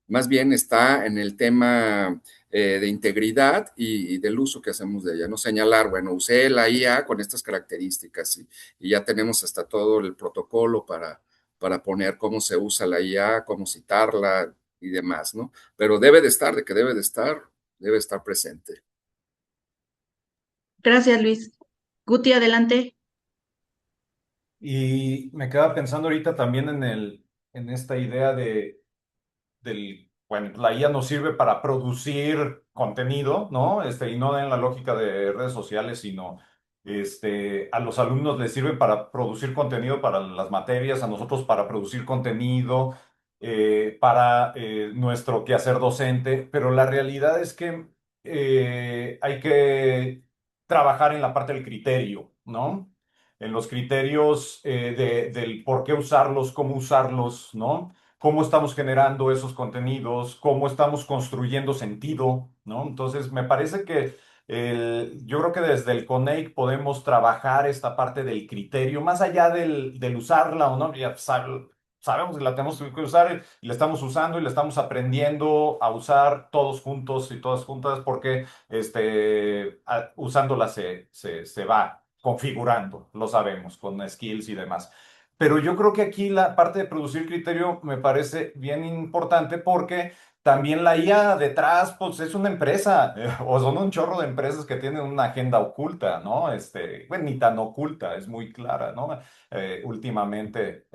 más bien está en el tema de integridad y del uso que hacemos de ella, no señalar, bueno, usé la IA con estas características y ya tenemos hasta todo el protocolo para poner cómo se usa la IA, cómo citarla y demás, ¿no? Pero debe de estar, de que debe estar presente. Gracias, Luis. Guti, adelante. Y me quedaba pensando ahorita también en esta idea bueno, la IA nos sirve para producir contenido, ¿no? Y no en la lógica de redes sociales, sino a los alumnos les sirve para producir contenido para las materias, a nosotros para producir contenido, para nuestro quehacer docente, pero la realidad es que hay que trabajar en la parte del criterio, ¿no? En los criterios del por qué usarlos, cómo usarlos, ¿no? Cómo estamos generando esos contenidos, cómo estamos construyendo sentido, ¿no? Entonces, me parece que yo creo que desde el CONEIC podemos trabajar esta parte del criterio, más allá del usarla o no, ya sabemos que la tenemos que usar y la estamos usando y la estamos aprendiendo a usar todos juntos y todas juntas porque usándola se va configurando, lo sabemos, con skills y demás. Pero yo creo que aquí la parte de producir criterio me parece bien importante porque también la IA detrás, pues es una empresa, o son un chorro de empresas que tienen una agenda oculta, ¿no? Bueno, ni tan oculta, es muy clara, ¿no? Últimamente,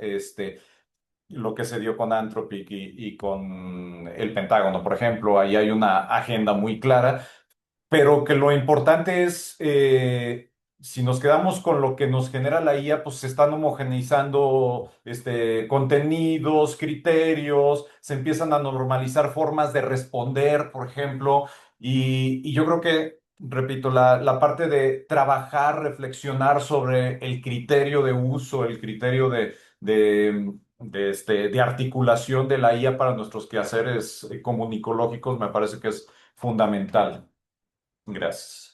lo que se dio con Anthropic y con el Pentágono, por ejemplo, ahí hay una agenda muy clara, pero que lo importante es, si nos quedamos con lo que nos genera la IA, pues se están homogeneizando contenidos, criterios, se empiezan a normalizar formas de responder, por ejemplo, y yo creo que, repito, la parte de trabajar, reflexionar sobre el criterio de uso, el criterio de articulación de la IA para nuestros quehaceres comunicológicos, me parece que es fundamental. Gracias.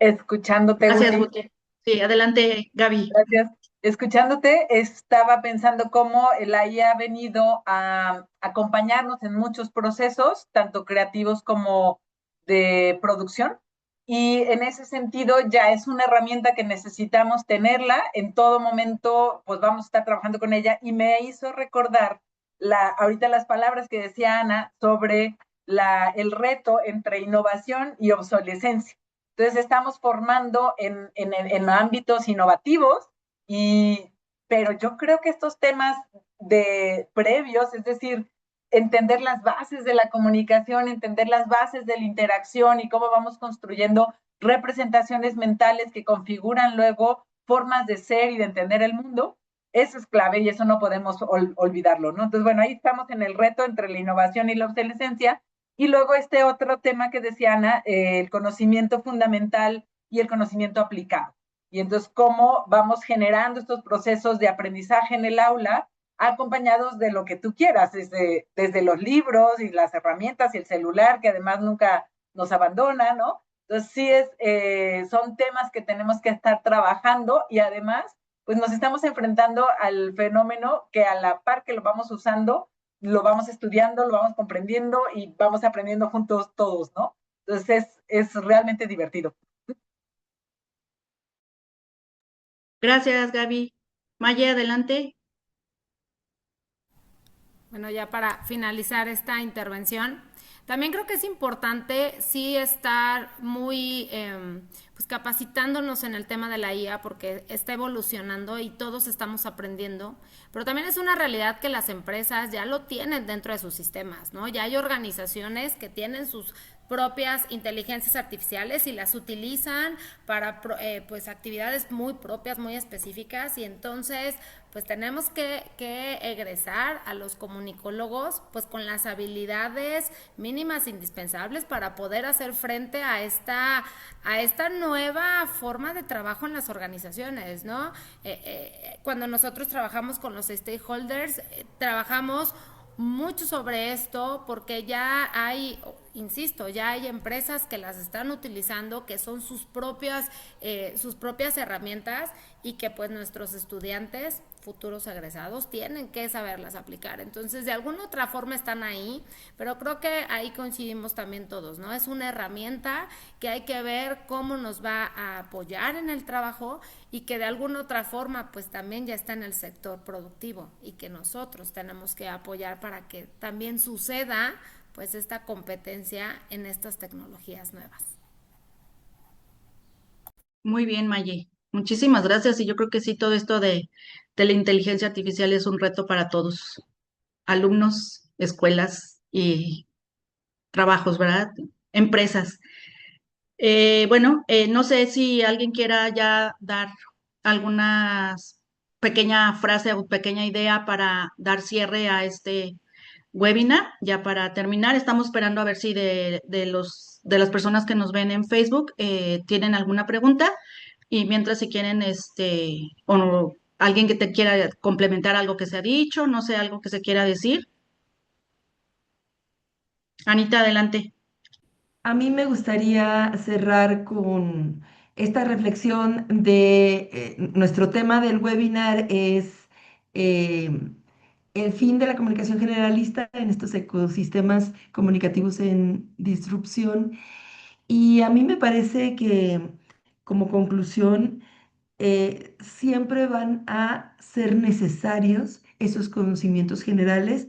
Escuchándote, Gracias, Guti. Guti. Sí, adelante, Gaby. Gracias. Escuchándote, estaba pensando cómo la IA ha venido a acompañarnos en muchos procesos, tanto creativos como de producción. Y en ese sentido ya es una herramienta que necesitamos tenerla en todo momento, pues vamos a estar trabajando con ella. Y me hizo recordar ahorita las palabras que decía Ana sobre el reto entre innovación y obsolescencia. Entonces estamos formando en ámbitos innovativos, pero yo creo que estos temas de previos, es decir, entender las bases de la comunicación, entender las bases de la interacción y cómo vamos construyendo representaciones mentales que configuran luego formas de ser y de entender el mundo, eso es clave y eso no podemos olvidarlo, ¿no? Entonces, bueno, ahí estamos en el reto entre la innovación y la obsolescencia. Y luego este otro tema que decía Ana, el conocimiento fundamental y el conocimiento aplicado. Y entonces, cómo vamos generando estos procesos de aprendizaje en el aula, acompañados de lo que tú quieras, desde los libros y las herramientas y el celular, que además nunca nos abandona, ¿no? Entonces, sí, son temas que tenemos que estar trabajando y además, pues nos estamos enfrentando al fenómeno que a la par que lo vamos usando, lo vamos estudiando, lo vamos comprendiendo y vamos aprendiendo juntos todos, ¿no? Entonces, es realmente divertido. Gracias, Gaby. Maye, adelante. Bueno, ya para finalizar esta intervención, también creo que es importante sí estar muy pues capacitándonos en el tema de la IA porque está evolucionando y todos estamos aprendiendo, pero también es una realidad que las empresas ya lo tienen dentro de sus sistemas, ¿no? Ya hay organizaciones que tienen sus propias inteligencias artificiales y las utilizan para pues actividades muy propias, muy específicas y entonces pues tenemos que egresar a los comunicólogos pues con las habilidades mínimas indispensables para poder hacer frente a esta nueva forma de trabajo en las organizaciones, ¿no? Cuando nosotros trabajamos con los stakeholders, trabajamos mucho sobre esto porque ya hay, insisto, ya hay empresas que las están utilizando, que son sus propias herramientas y que pues nuestros estudiantes, futuros egresados, tienen que saberlas aplicar. Entonces, de alguna otra forma están ahí, pero creo que ahí coincidimos también todos, ¿no? Es una herramienta que hay que ver cómo nos va a apoyar en el trabajo y que de alguna otra forma pues también ya está en el sector productivo y que nosotros tenemos que apoyar para que también suceda pues esta competencia en estas tecnologías nuevas. Muy bien, Maye. Muchísimas gracias. Y yo creo que sí, todo esto de la inteligencia artificial es un reto para todos, alumnos, escuelas y trabajos, ¿verdad? Empresas. Bueno, no sé si alguien quiera ya dar alguna pequeña frase o pequeña idea para dar cierre a este webinar. Ya para terminar, estamos esperando a ver si de las personas que nos ven en Facebook tienen alguna pregunta y mientras si quieren o alguien que te quiera complementar algo que se ha dicho, no sé, algo que se quiera decir. Anita, adelante. A mí me gustaría cerrar con esta reflexión de nuestro tema del webinar es eh, el fin de la comunicación generalista en estos ecosistemas comunicativos en disrupción. Y a mí me parece que como conclusión siempre van a ser necesarios esos conocimientos generales,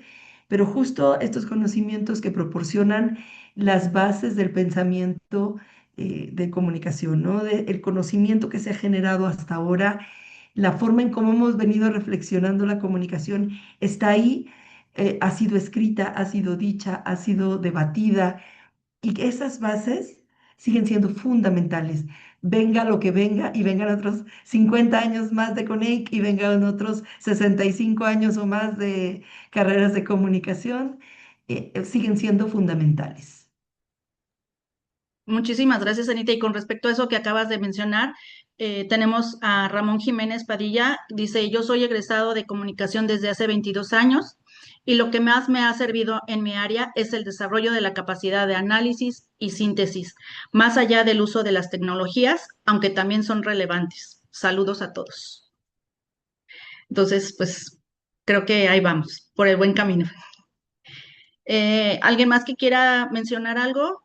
pero justo estos conocimientos que proporcionan las bases del pensamiento de comunicación, ¿no? El conocimiento que se ha generado hasta ahora, la forma en cómo hemos venido reflexionando la comunicación está ahí, ha sido escrita, ha sido dicha, ha sido debatida y que esas bases siguen siendo fundamentales. Venga lo que venga y vengan otros 50 años más de CONEIC y vengan otros 65 años o más de carreras de comunicación, siguen siendo fundamentales. Muchísimas gracias, Anita. Y con respecto a eso que acabas de mencionar, tenemos a Ramón Jiménez Padilla. Dice, yo soy egresado de comunicación desde hace 22 años y lo que más me ha servido en mi área es el desarrollo de la capacidad de análisis y síntesis, más allá del uso de las tecnologías, aunque también son relevantes. Saludos a todos. Entonces, pues creo que ahí vamos, por el buen camino. ¿Alguien más que quiera mencionar algo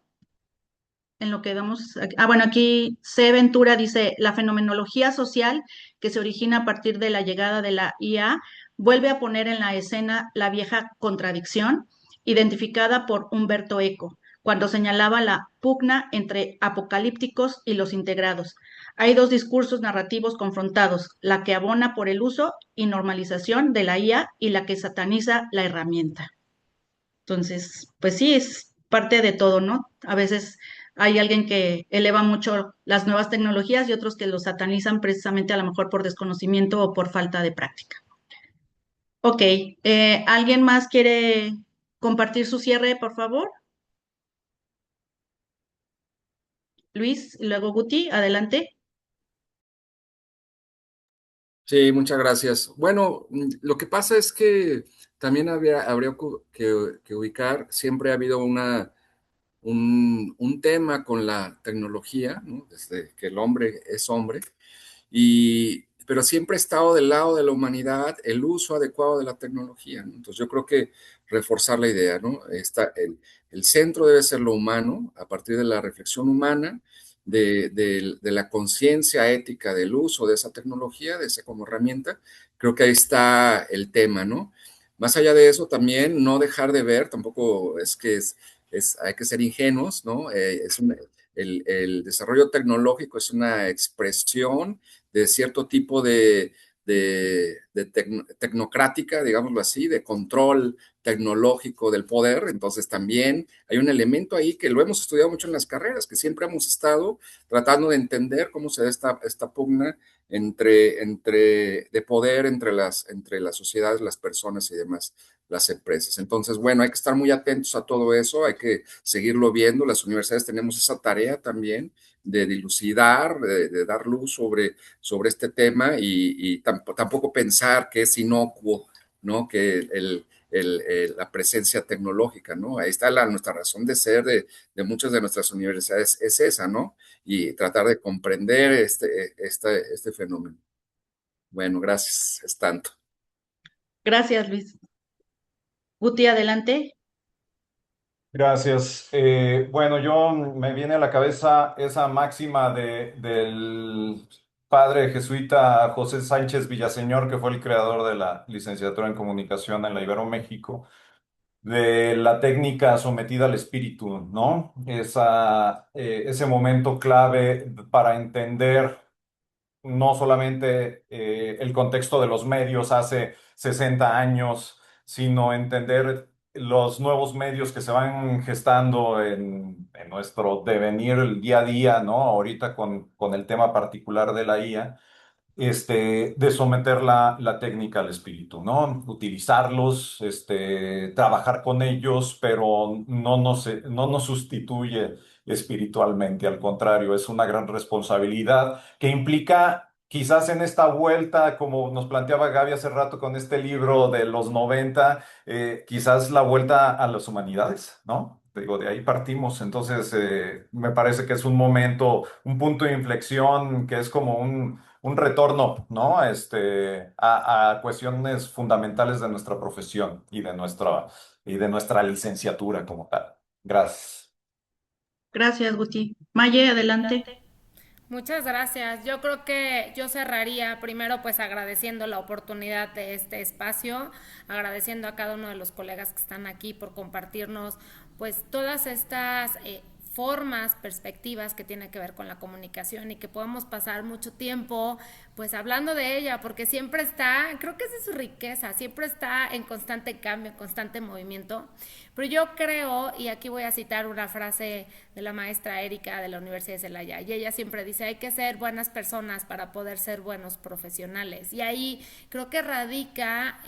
en lo que damos? Bueno, aquí C. Ventura dice, la fenomenología social que se origina a partir de la llegada de la IA vuelve a poner en la escena la vieja contradicción identificada por Humberto Eco, cuando señalaba la pugna entre apocalípticos y los integrados. Hay dos discursos narrativos confrontados, la que abona por el uso y normalización de la IA y la que sataniza la herramienta. Entonces, pues sí, es parte de todo, ¿no? A veces hay alguien que eleva mucho las nuevas tecnologías y otros que los satanizan precisamente a lo mejor por desconocimiento o por falta de práctica. Ok, ¿alguien más quiere compartir su cierre, por favor? Luis, y luego Guti, adelante. Sí, muchas gracias. Bueno, lo que pasa es que también habría que ubicar, siempre ha habido un tema con la tecnología, ¿no? Desde que el hombre es hombre, pero siempre ha estado del lado de la humanidad el uso adecuado de la tecnología, ¿no? Entonces yo creo que reforzar la idea, ¿no? El centro debe ser lo humano, a partir de la reflexión humana, de la conciencia ética del uso de esa tecnología, de esa como herramienta. Creo que ahí está el tema, ¿no? Más allá de eso, también no dejar de ver, tampoco es que hay que ser ingenuos, ¿no? El desarrollo tecnológico es una expresión de cierto tipo tecnocrática, digámoslo así, de control tecnológico del poder. Entonces también hay un elemento ahí que lo hemos estudiado mucho en las carreras, que siempre hemos estado tratando de entender cómo se da esta pugna de poder entre las sociedades, las personas y demás, las empresas. Entonces, bueno, hay que estar muy atentos a todo eso, hay que seguirlo viendo. Las universidades tenemos esa tarea también de dilucidar, de dar luz sobre este tema y tampoco pensar que es inocuo, ¿no? Que la presencia tecnológica, ¿no? Ahí está nuestra razón de ser de muchas de nuestras universidades, es esa, ¿no? Y tratar de comprender este fenómeno. Bueno, gracias, es tanto. Gracias, Luis. Guti, adelante. Gracias. Bueno, yo me viene a la cabeza esa máxima del padre jesuita José Sánchez Villaseñor, que fue el creador de la licenciatura en comunicación en la Ibero México, de la técnica sometida al espíritu, ¿no? Ese momento clave para entender no solamente el contexto de los medios hace 60 años, sino entender los nuevos medios que se van gestando en nuestro devenir el día a día, ¿no? Ahorita con el tema particular de la IA, de someter la técnica al espíritu, ¿no? Utilizarlos, trabajar con ellos, pero no nos sustituye espiritualmente, al contrario, es una gran responsabilidad que implica quizás en esta vuelta, como nos planteaba Gaby hace rato con este libro de los 90, quizás la vuelta a las humanidades, ¿no? Digo, de ahí partimos, entonces me parece que es un momento, un punto de inflexión que es como un retorno, ¿no? A cuestiones fundamentales de nuestra profesión y de nuestra licenciatura como tal. Gracias. Gracias, Guti. Maye, adelante. Muchas gracias. Yo creo que yo cerraría primero pues agradeciendo la oportunidad de este espacio, agradeciendo a cada uno de los colegas que están aquí por compartirnos pues todas estas formas, perspectivas que tienen que ver con la comunicación y que podemos pasar mucho tiempo pues hablando de ella porque siempre está, creo que esa es su riqueza, siempre está en constante cambio, en constante movimiento. Pero yo creo, y aquí voy a citar una frase de la maestra Erika de la Universidad de Celaya, y ella siempre dice, hay que ser buenas personas para poder ser buenos profesionales. Y ahí creo que radica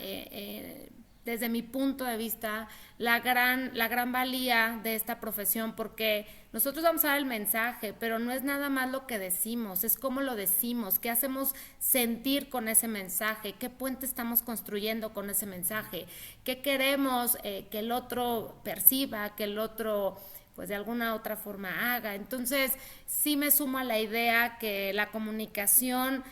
desde mi punto de vista, la gran valía de esta profesión, porque nosotros vamos a dar el mensaje, pero no es nada más lo que decimos, es cómo lo decimos, qué hacemos sentir con ese mensaje, qué puente estamos construyendo con ese mensaje, qué queremos que el otro perciba, que el otro pues de alguna otra forma haga. Entonces sí me sumo a la idea que la comunicación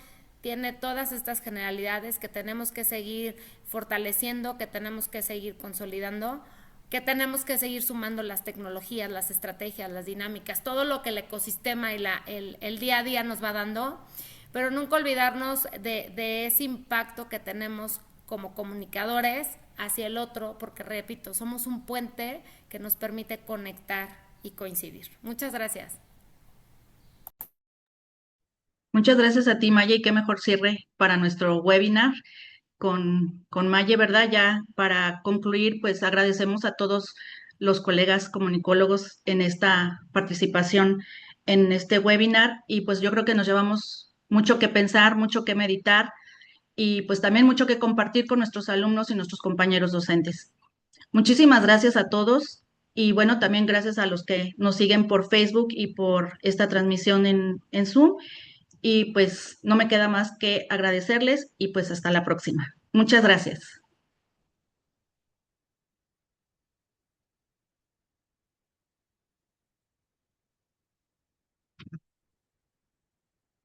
tiene todas estas generalidades que tenemos que seguir fortaleciendo, que tenemos que seguir consolidando, que tenemos que seguir sumando las tecnologías, las estrategias, las dinámicas, todo lo que el ecosistema y el día a día nos va dando, pero nunca olvidarnos de ese impacto que tenemos como comunicadores hacia el otro, porque repito, somos un puente que nos permite conectar y coincidir. Muchas gracias. Muchas gracias a ti, Maye, y qué mejor cierre para nuestro webinar con Maye, ¿verdad? Ya para concluir, pues agradecemos a todos los colegas comunicólogos en esta participación en este webinar y pues yo creo que nos llevamos mucho que pensar, mucho que meditar y pues también mucho que compartir con nuestros alumnos y nuestros compañeros docentes. Muchísimas gracias a todos y bueno, también gracias a los que nos siguen por Facebook y por esta transmisión en Zoom. Y pues no me queda más que agradecerles y pues hasta la próxima. Muchas gracias.